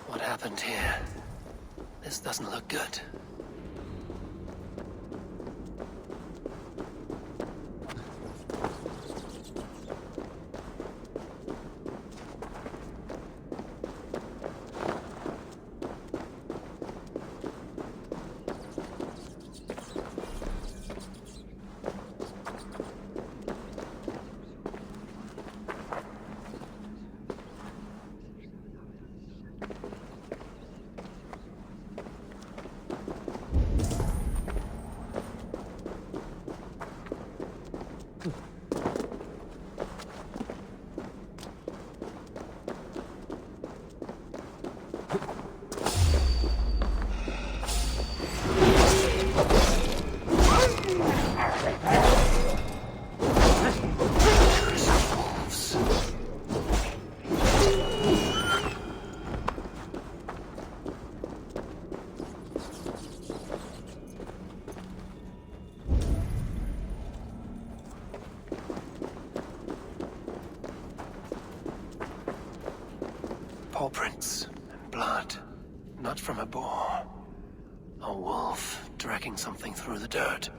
What happened here? This doesn't look good. Paw prints and blood. Not from a boar. A wolf dragging something through the dirt.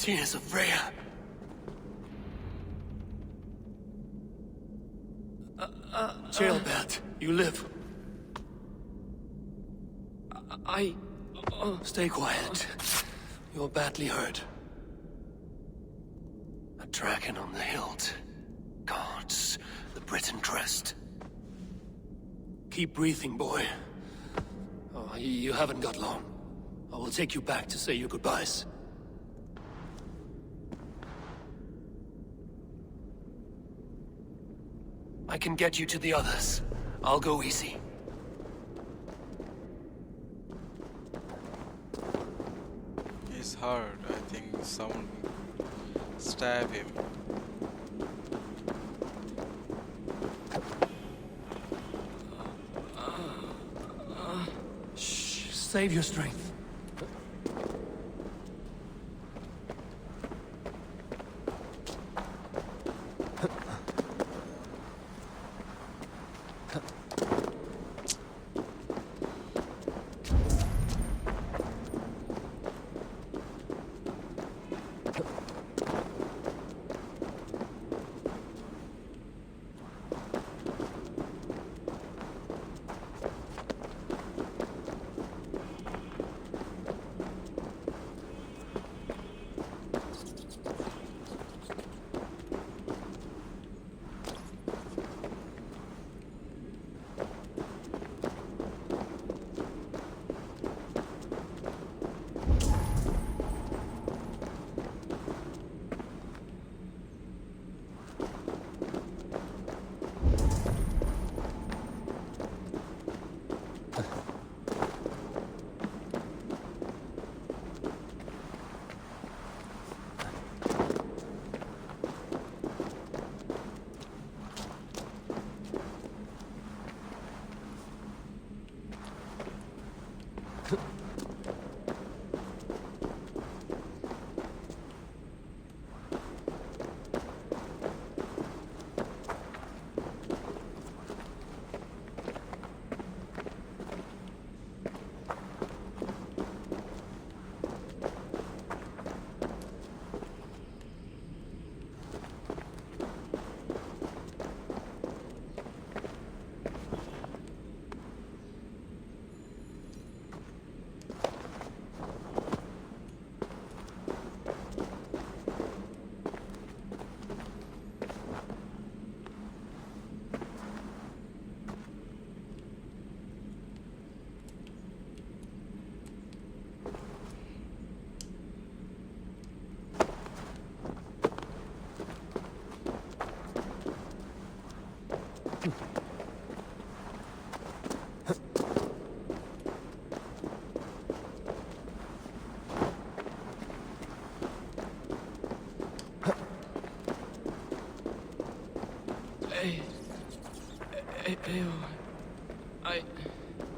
Tears of Freya. Ceolbert, you live. Stay quiet. You're badly hurt. A dragon on the hilt. Guards the Briton crest. Keep breathing, boy. Oh, you haven't got long. I will take you back to say your goodbyes. I can get you to the others. I'll go easy. He's hurt. I think someone stabbed him. Shh, save your strength.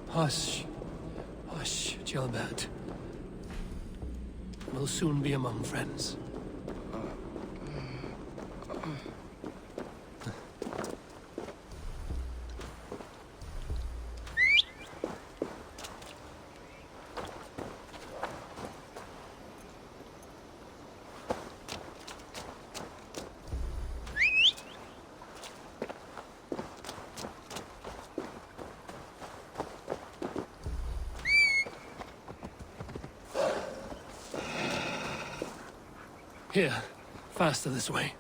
Hush. Hush, Ceolbert. We'll soon be among friends. Here, faster this way.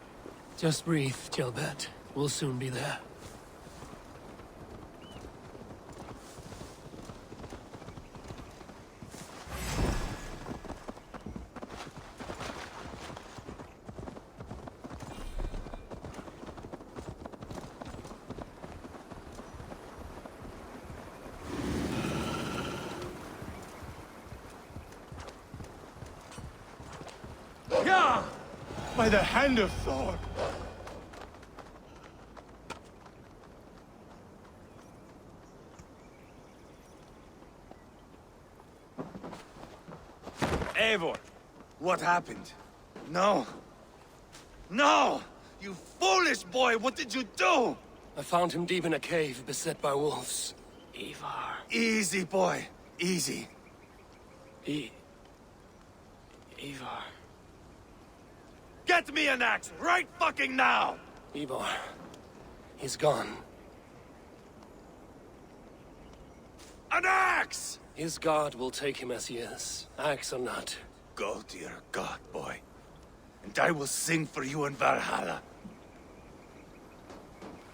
Just breathe, Ceolbert. We'll soon be there. Yeah! By the hand of Thor! Eivor, what happened? No. No! You foolish boy, what did you do? I found him deep in a cave, beset by wolves. Ivarr. Easy, boy. Easy. Ivarr. Get me an axe right fucking now! Eivor, he's gone. An axe! His god will take him as he is, axe or not. Go to your god, boy. And I will sing for you in Valhalla.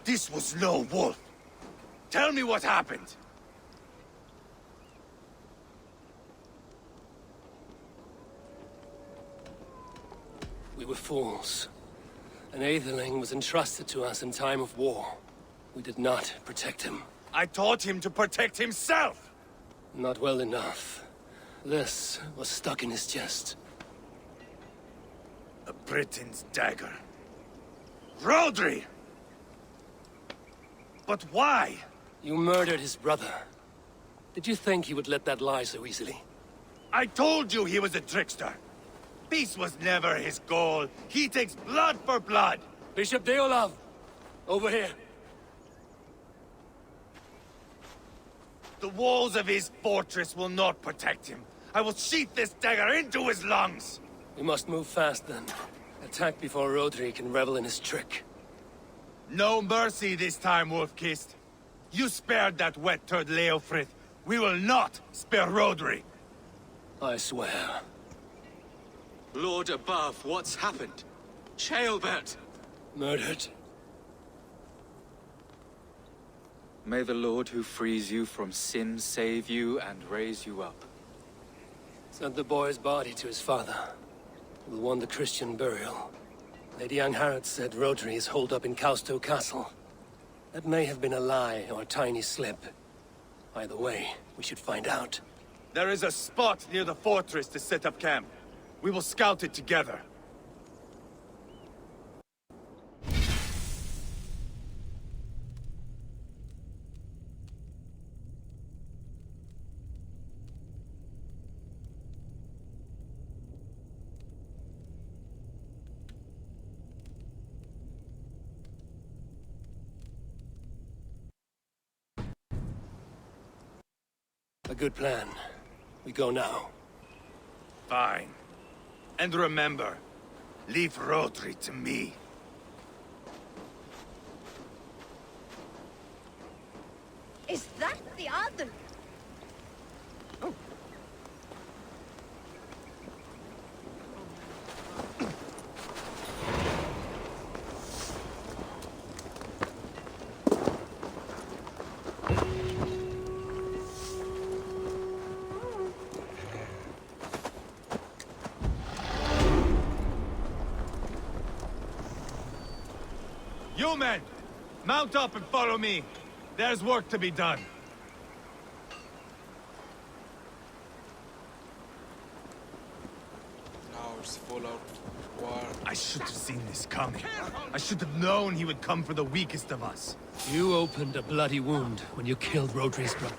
This was no wolf. Tell me what happened. We were fools. An Aetherling was entrusted to us in time of war. We did not protect him. I taught him to protect himself! Not well enough. This was stuck in his chest. A Briton's dagger. Rhodri! But why? You murdered his brother. Did you think he would let that lie so easily? I told you he was a trickster. Peace was never his goal. He takes blood for blood. Bishop Deorlaf! Over here. The walls of his fortress will not protect him. I will sheath this dagger into his lungs. We must move fast then. Attack before Rhodri can revel in his trick. No mercy this time, Wolf-Kissed. You spared that wet turd Leofrith. We will not spare Rhodri. I swear. Lord above, what's happened? Ceolbert! Murdered. May the Lord who frees you from sin save you and raise you up. Sent the boy's body to his father. He will want the Christian burial. Lady Angharad said Rhodri is holed up in Causto Castle. That may have been a lie or a tiny slip. Either way, we should find out. There is a spot near the fortress to set up camp. We will scout it together. A good plan. We go now. Fine. And remember, leave Rhodri to me. Is that the other? Oh. You men! Mount up and follow me. There's work to be done. Now it's full out war. I should have seen this coming. I should have known he would come for the weakest of us. You opened a bloody wound when you killed Rhodri's brother.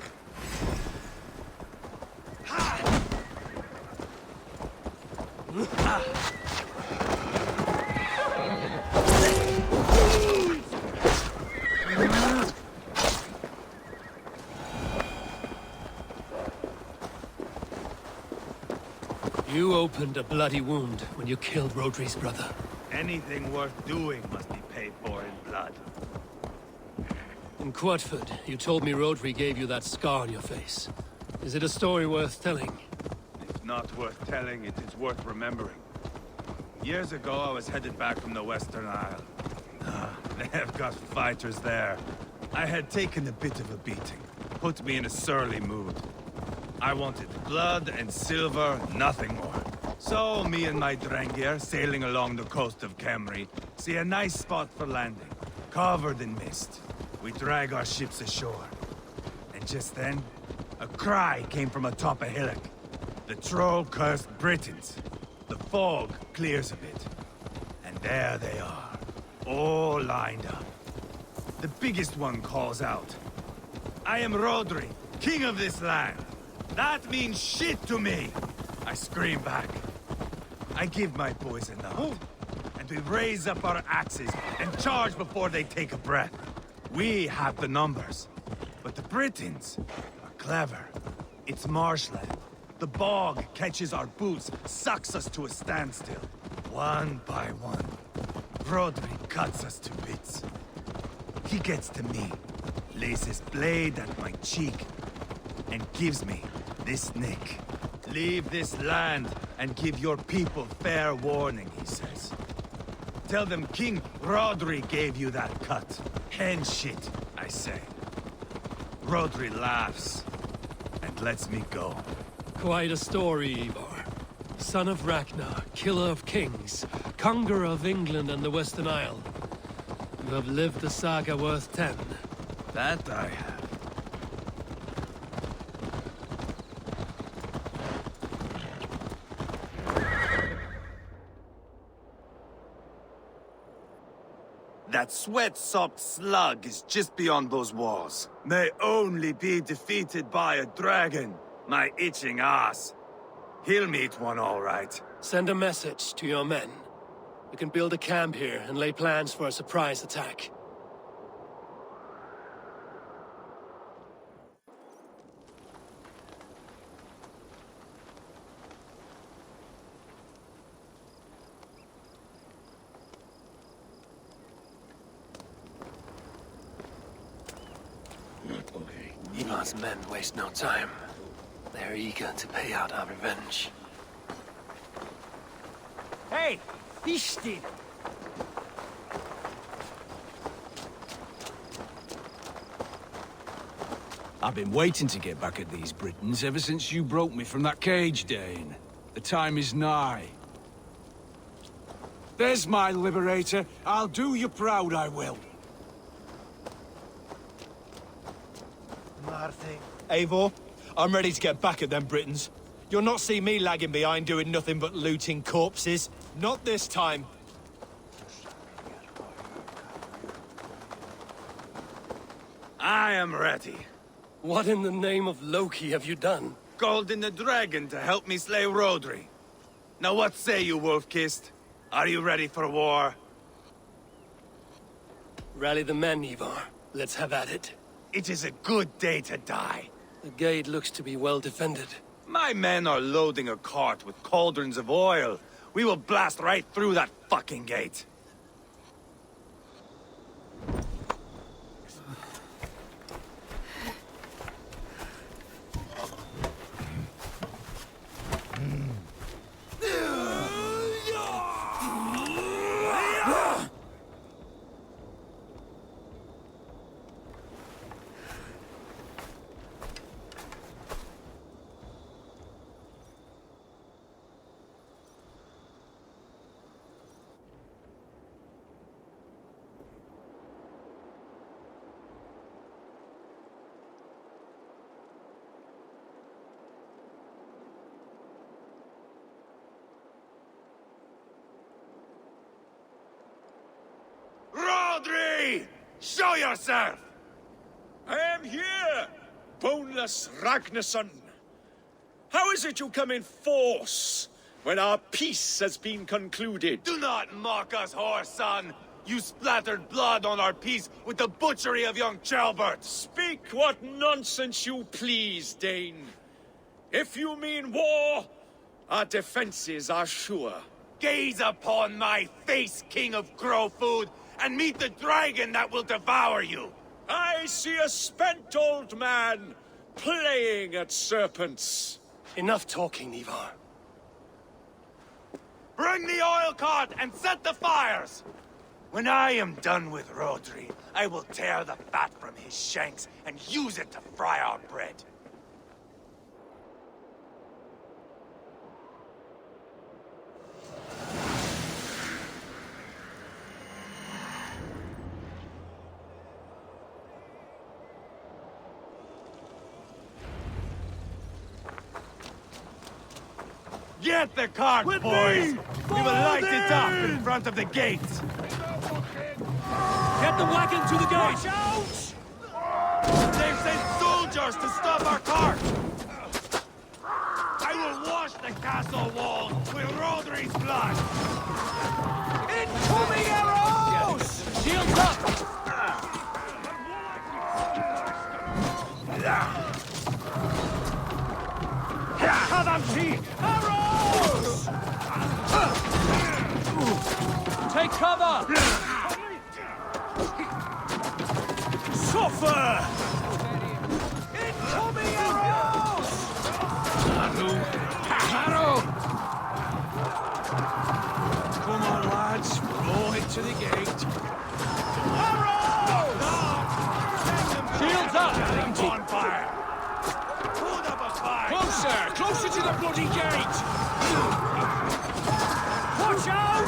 You opened a bloody wound when you killed Rhodri's brother. Anything worth doing must be paid for in blood. In Quatford, you told me Rhodri gave you that scar on your face. Is it a story worth telling? If not worth telling, it is worth remembering. Years ago, I was headed back from the Western Isle. They have got fighters there. I had taken a bit of a beating. Put me in a surly mood. I wanted blood and silver, nothing more. So, me and my Drengir, sailing along the coast of Kemri, see a nice spot for landing, covered in mist. We drag our ships ashore. And just then, a cry came from atop a hillock. The troll-cursed Britons. The fog clears a bit. And there they are, all lined up. The biggest one calls out, "I am Rhodri, king of this land. That means shit to me!" I scream back. I give my boys a nod. And we raise up our axes and charge before they take a breath. We have the numbers. But the Britons are clever. It's marshland. The bog catches our boots, sucks us to a standstill. One by one, Rhodri cuts us to bits. He gets to me, lays his blade at my cheek, and gives me this nick. Leave this land and give your people fair warning, he says. Tell them King Rhodri gave you that cut. Hen shit, I say. Rhodri laughs and lets me go. Quite a story, Eivor. Son of Ragnar, killer of kings, conqueror of England and the Western Isle. You have lived a saga worth 10. That I have. That sweat-soaked slug is just beyond those walls. May only be defeated by a dragon, my itching ass. He'll meet one all right. Send a message to your men. We can build a camp here and lay plans for a surprise attack. Ivar's men waste no time. They're eager to pay out our revenge. Hey! Ishti! I've been waiting to get back at these Britons ever since you broke me from that cage, Dane. The time is nigh. There's my liberator. I'll do you proud, I will. Eivor, I'm ready to get back at them Britons. You'll not see me lagging behind doing nothing but looting corpses. Not this time. I am ready. What in the name of Loki have you done? Called in the dragon to help me slay Rhodri. Now what say you, Wolf-Kissed? Are you ready for war? Rally the men, Ivarr. Let's have at it. It is a good day to die. The gate looks to be well defended. My men are loading a cart with cauldrons of oil. We will blast right through that fucking gate. Rhodri! Show yourself! I am here, boneless Ragnarsson. How is it you come in force when our peace has been concluded? Do not mock us, whoreson! You splattered blood on our peace with the butchery of young Ceolbert! Speak what nonsense you please, Dane. If you mean war, our defenses are sure. Gaze upon my face, King of Crow Food, and meet the dragon that will devour you! I see a spent old man playing at serpents. Enough talking, Ivarr. Bring the oil cart and set the fires! When I am done with Rhodri, I will tear the fat from his shanks and use it to fry our bread. Get the cart, boys! We will light it up in front of the gate! Get the wagon to the gate! They've sent soldiers to stop our cart! I will wash the castle walls with Rhodri's blood! Incoming arrows! Shields up! Have them see! Arrows! fur! Incoming arrows! Arrow! Come on, lads. Roll it to the gate. Arrows! Shields up! On fire! Hold up a fire! Closer! Closer to the bloody gate! Watch out!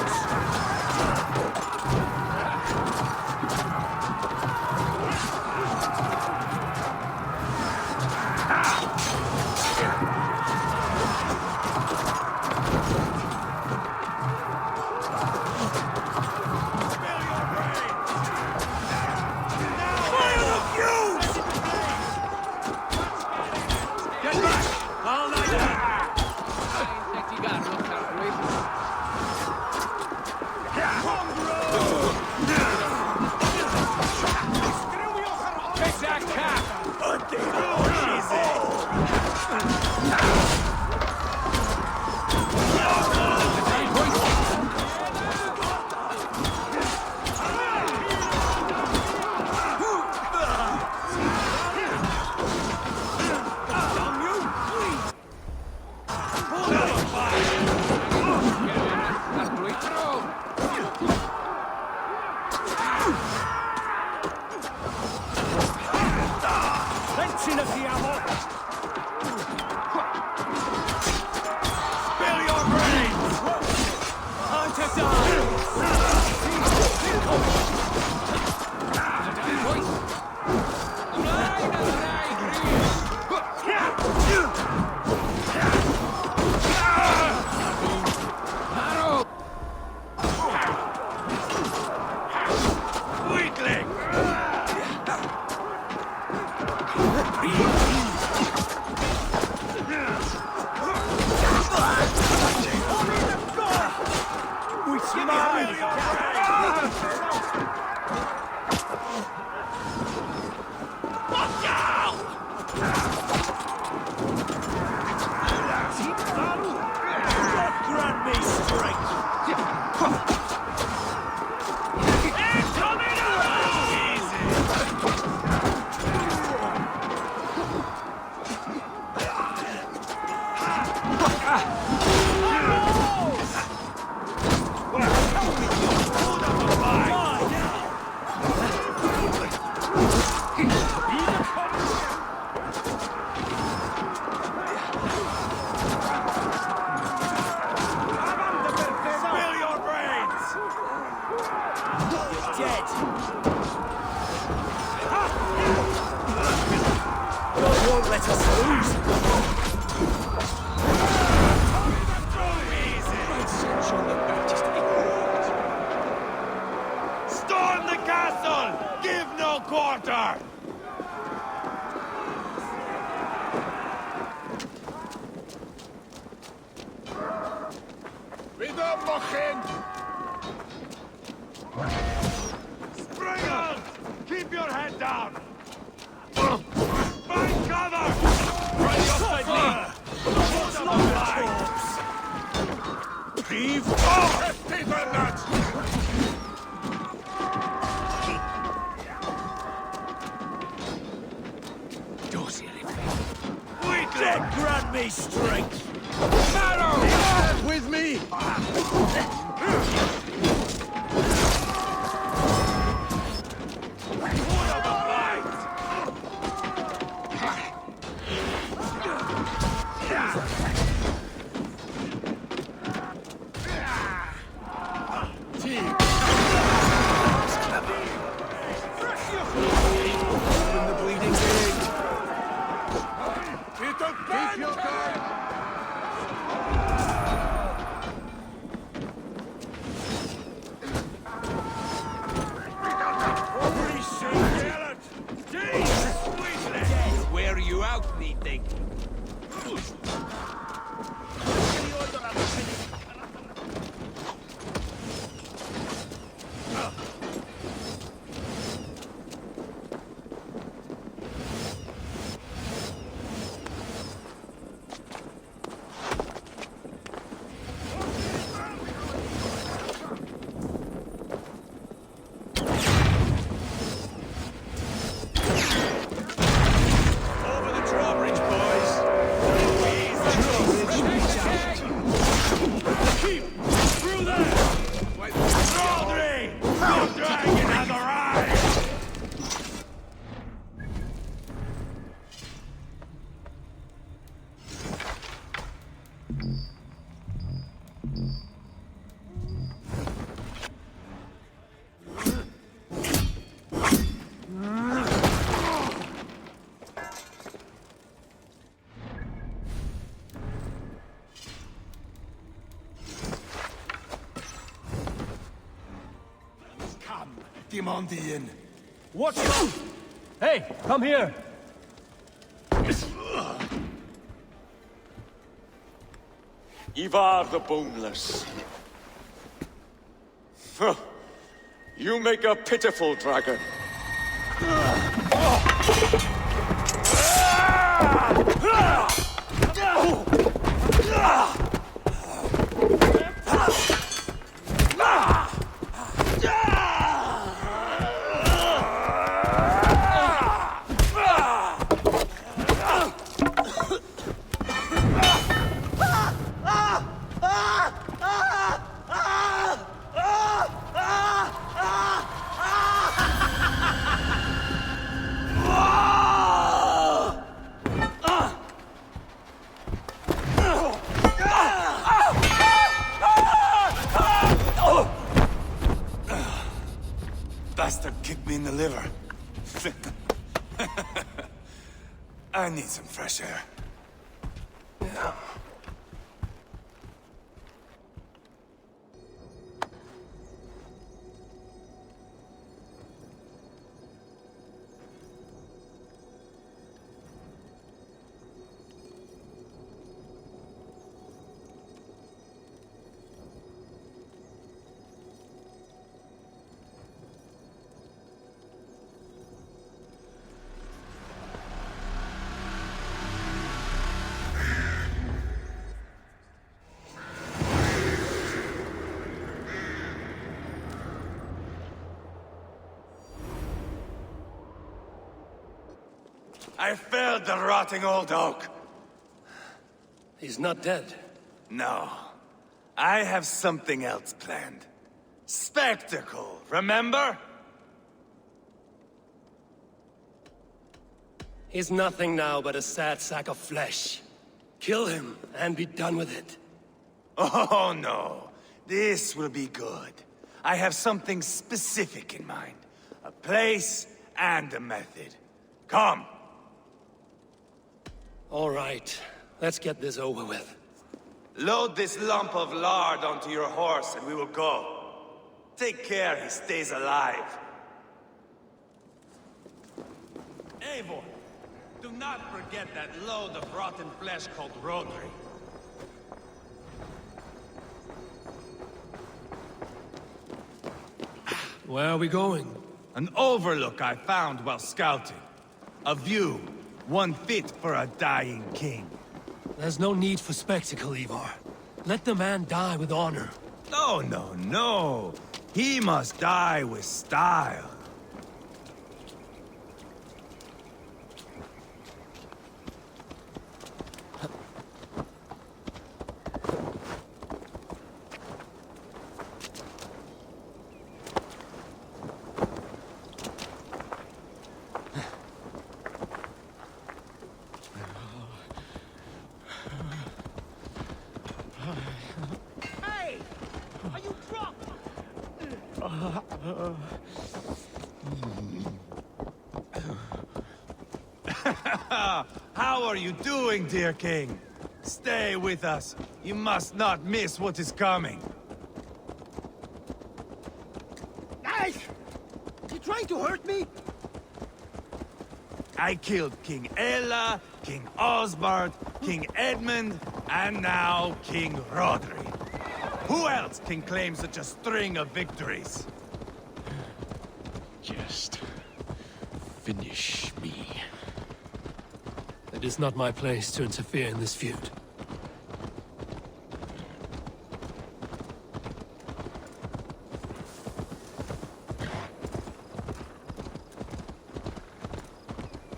him on the inn. Watch out! Hey, come here! Ivarr the Boneless. Huh. You make a pitiful dragon. Bastard kicked me in the liver. I need some fresh air. Yeah. I felled the rotting old oak. He's not dead. No. I have something else planned. Spectacle, remember? He's nothing now but a sad sack of flesh. Kill him and be done with it. Oh no. This will be good. I have something specific in mind. A place and a method. Come. All right, let's get this over with. Load this lump of lard onto your horse and we will go. Take care he stays alive. Eivor, do not forget that load of rotten flesh called Rhodri. Where are we going? An overlook I found while scouting. A view, one fit for a dying king. There's no need for spectacle, Ivarr. Let the man die with honor. No, no, no. He must die with style. How are you doing, dear king? Stay with us. You must not miss what is coming. Hey! You trying to hurt me? I killed King Ella, King Osbert, King Edmund, and now King Rhodri. Who else can claim such a string of victories? Just finish me. It is not my place to interfere in this feud.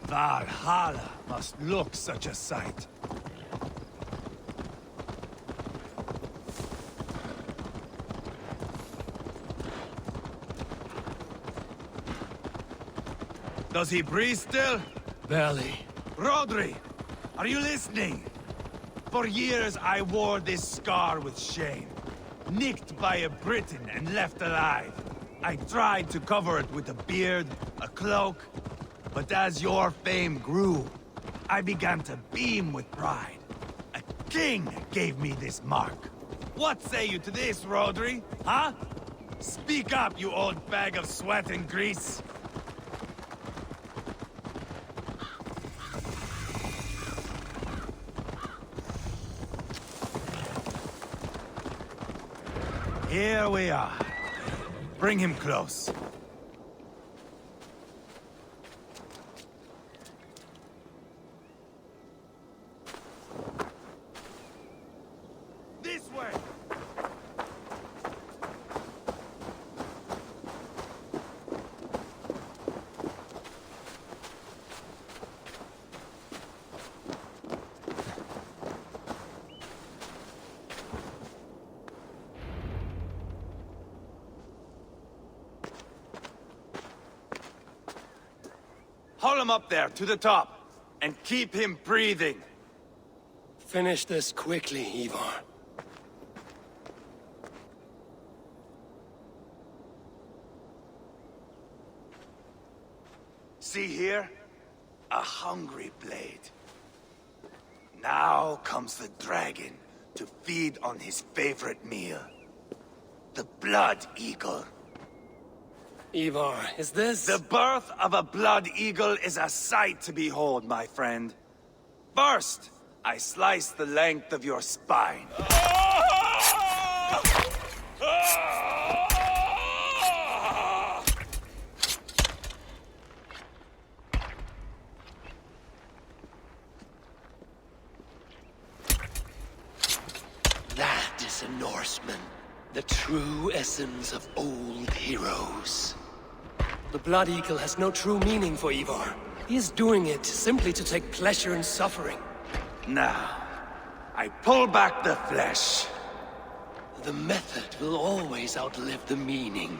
Valhalla must look such a sight. Does he breathe still? Barely. Rhodri, are you listening? For years I wore this scar with shame. Nicked by a Briton and left alive. I tried to cover it with a beard, a cloak, but as your fame grew, I began to beam with pride. A king gave me this mark. What say you to this, Rhodri? Huh? Speak up, you old bag of sweat and grease! Here we are. Bring him close. This way! Haul him up there, to the top, and keep him breathing. Finish this quickly, Ivarr. See here? A hungry blade. Now comes the dragon to feed on his favorite meal. The blood eagle. Ivarr, is this... The birth of a blood eagle is a sight to behold, my friend. First, I slice the length of your spine. That is a Norseman. The true essence of old heroes. The Blood Eagle has no true meaning for Ivarr. He is doing it simply to take pleasure in suffering. Now, I pull back the flesh. The method will always outlive the meaning.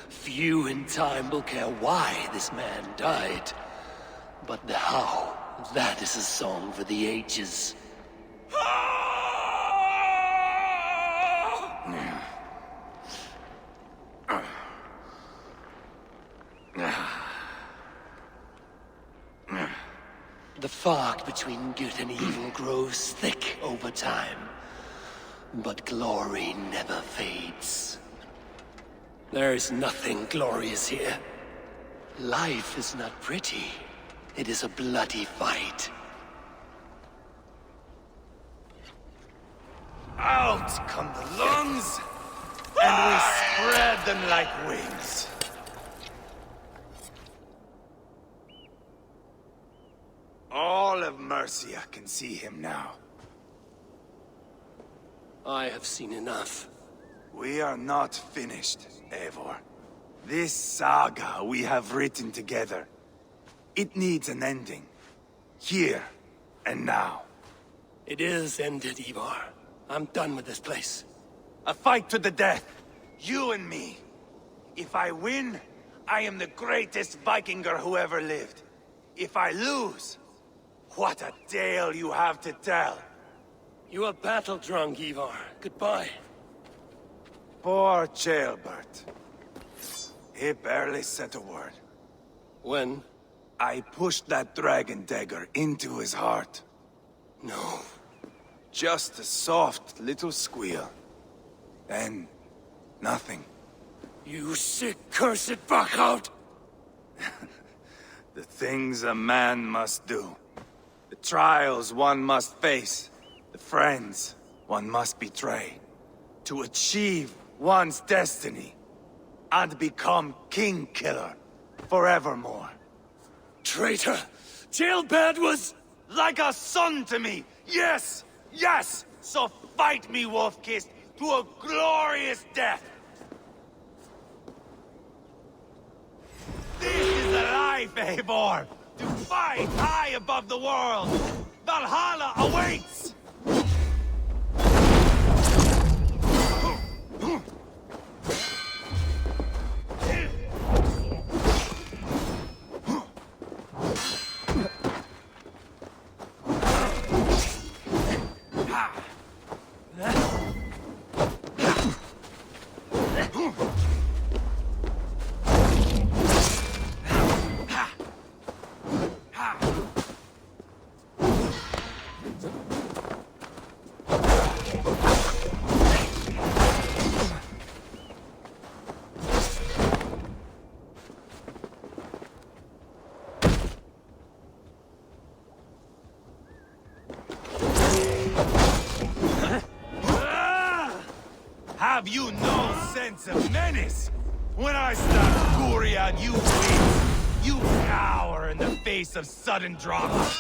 Few in time will care why this man died. But the how, that is a song for the ages. The fog between good and evil grows thick over time. But glory never fades. There is nothing glorious here. Life is not pretty. It is a bloody fight. Out come the lungs, and we spread them like wings. All of Mercia can see him now. I have seen enough. We are not finished, Eivor. This saga we have written together, it needs an ending. Here and now. It is ended, Ivarr. I'm done with this place. A fight to the death. You and me. If I win, I am the greatest Vikinger who ever lived. If I lose, what a tale you have to tell. You are battle-drunk, Ivarr. Goodbye. Poor Ceolbert. He barely said a word. When? I pushed that dragon dagger into his heart. No. Just a soft little squeal. Then, nothing. You sick, cursed buckout! The things a man must do. The trials one must face. The friends one must betray. To achieve one's destiny. And become king-killer forevermore. Traitor! Ceolbert was... like a son to me! Yes! Yes! So fight me, Wolf-Kissed, to a glorious death! This is the life, Eivor! To fight high above the world! Valhalla awaits! Have you no sense of menace? When I start Guriad, you wait. You cower in the face of sudden drama.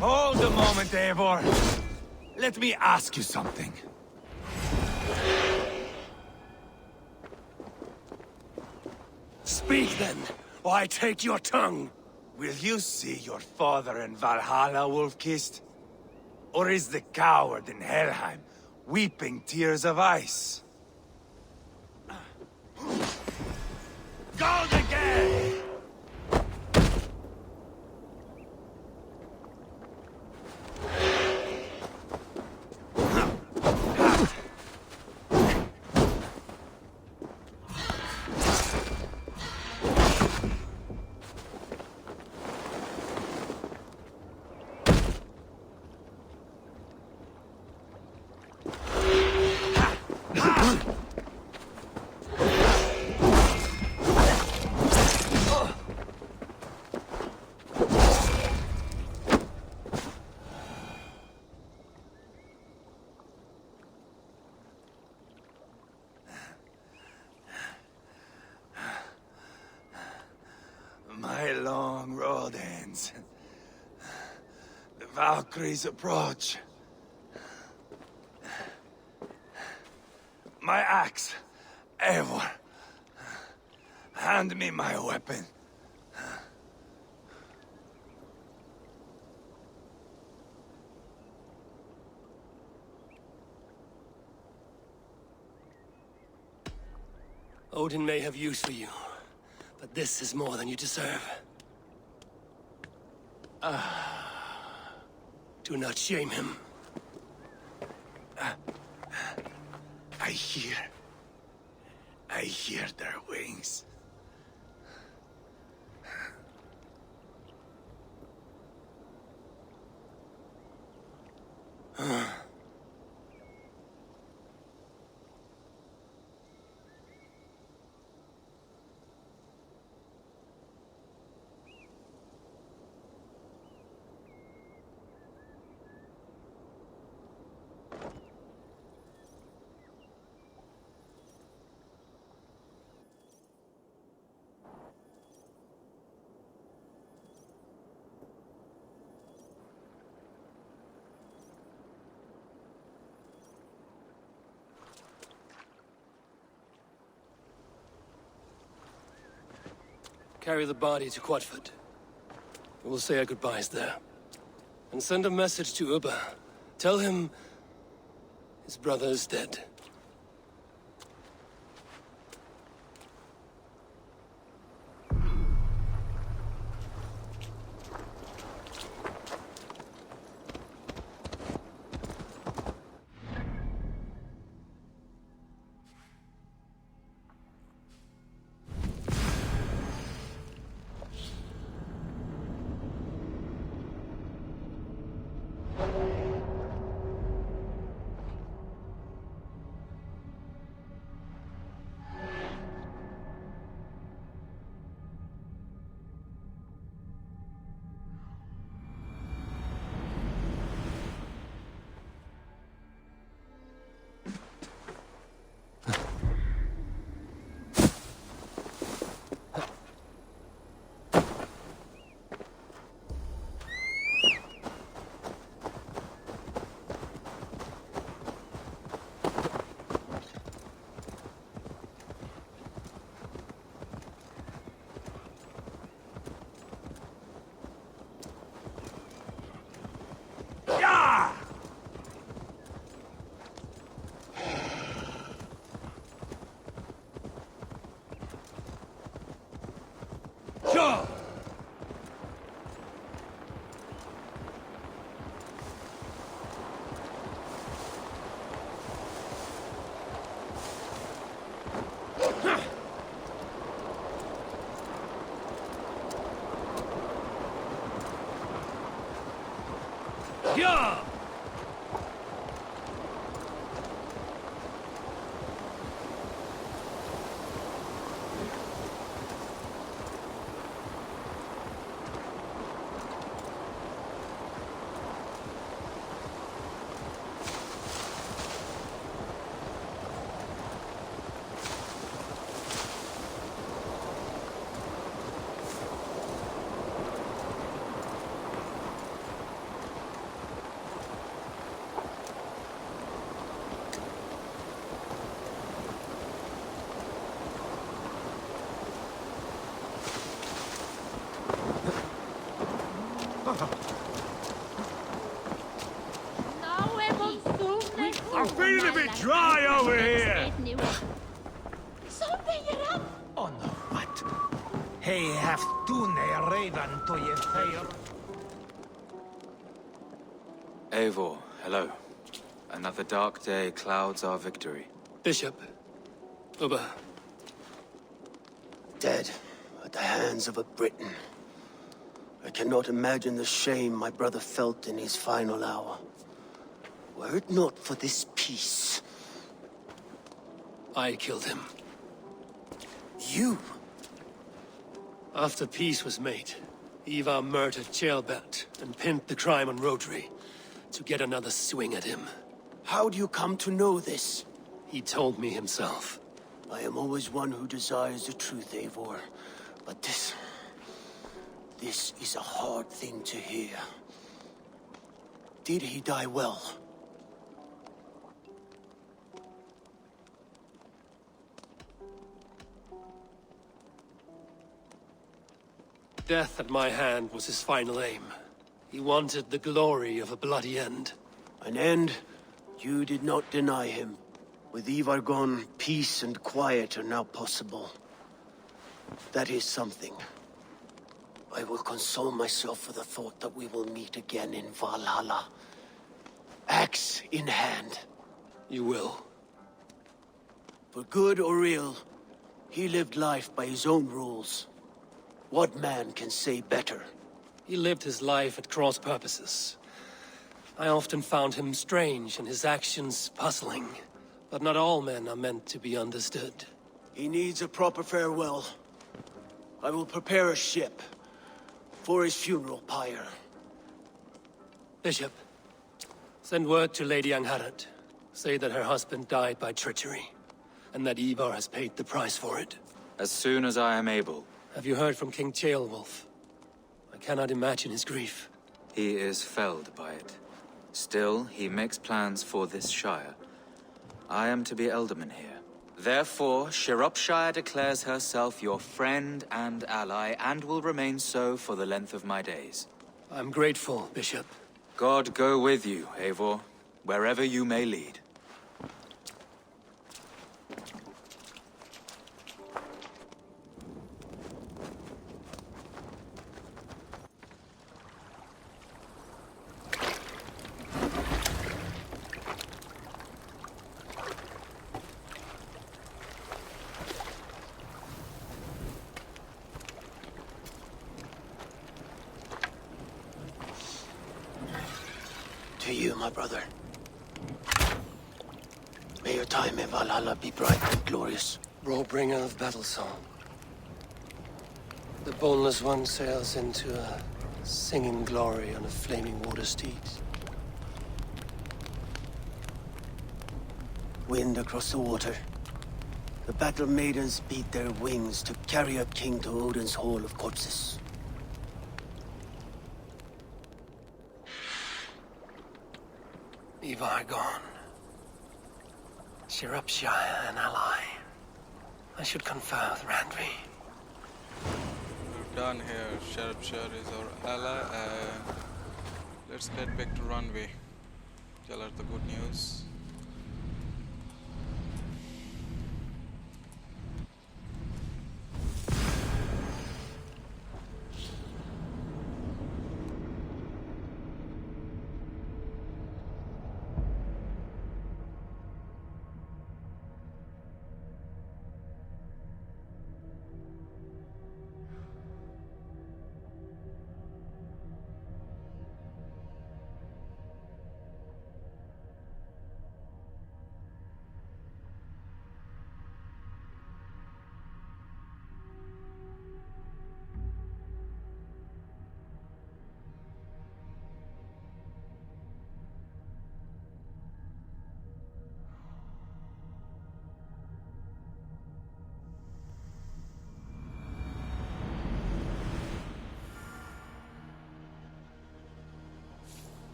Hold a moment, Eivor. Let me ask you something. Speak then, or I take your tongue. Will you see your father in Valhalla, Wolf-Kissed? Or is the coward in Helheim weeping tears of ice? Go again! My long road ends. The Valkyries approach. My axe, Eivor. Hand me my weapon. Odin may have use for you, but this is more than you deserve. Do not shame him. I hear their wings. Carry the body to Quatford. We'll say our goodbyes there. And send a message to Ubba. Tell him his brother is dead. feeling a bit dry over here! On the what? Hey, have dune a raven to your fair. Eivor, hello. Another dark day clouds our victory. Bishop. Uber. Dead at the hands of a Briton. I cannot imagine the shame my brother felt in his final hour. Were it not for this peace... I killed him. You? After peace was made, Ivarr murdered Ceolbert and pinned the crime on Rhodri to get another swing at him. How do you come to know this? He told me himself. I am always one who desires the truth, Eivor. But this is a hard thing to hear. Did he die well? Death at my hand was his final aim. He wanted the glory of a bloody end. An end you did not deny him. With Ivarr gone, peace and quiet are now possible. That is something. I will console myself for the thought that we will meet again in Valhalla. Axe in hand. You will. For good or ill, he lived life by his own rules. What man can say better? He lived his life at cross purposes. I often found him strange and his actions puzzling. But not all men are meant to be understood. He needs a proper farewell. I will prepare a ship for his funeral pyre. Bishop, send word to Lady Angharad. Say that her husband died by treachery, and that Ivarr has paid the price for it. As soon as I am able. Have you heard from King Ceolwulf? I cannot imagine his grief. He is felled by it. Still, he makes plans for this shire. I am to be ealdorman here. Therefore, Sciropescire declares herself your friend and ally, and will remain so for the length of my days. I'm grateful, Bishop. God go with you, Eivor, wherever you may lead. To you, my brother. May your time in Valhalla be bright and glorious. Rollbringer of battle song. The boneless one sails into a singing glory on a flaming water steed. Wind across the water. The battle maidens beat their wings to carry a king to Odin's Hall of Corpses. Ivarr gone. Sciropescire an ally. I should confer with Rhodri. We're done here. Sciropescire is our ally, and let's get back to Runway. Tell her the good news.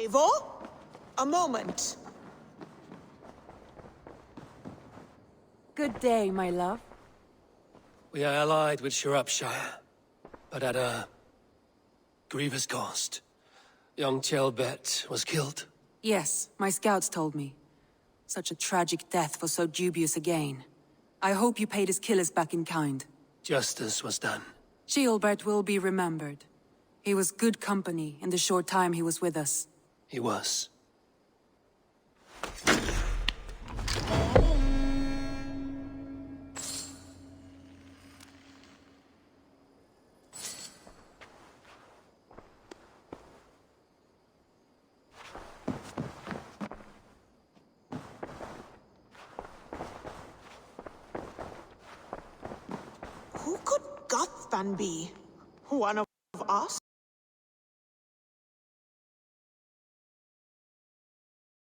Eivor? A moment. Good day, my love. We are allied with Sciropescire, but at a grievous cost. Young Ceolbert was killed. Yes, my scouts told me. Such a tragic death for so dubious a gain. I hope you paid his killers back in kind. Justice was done. Ceolbert will be remembered. He was good company in the short time he was with us. He was. Who could Gothvan be? One of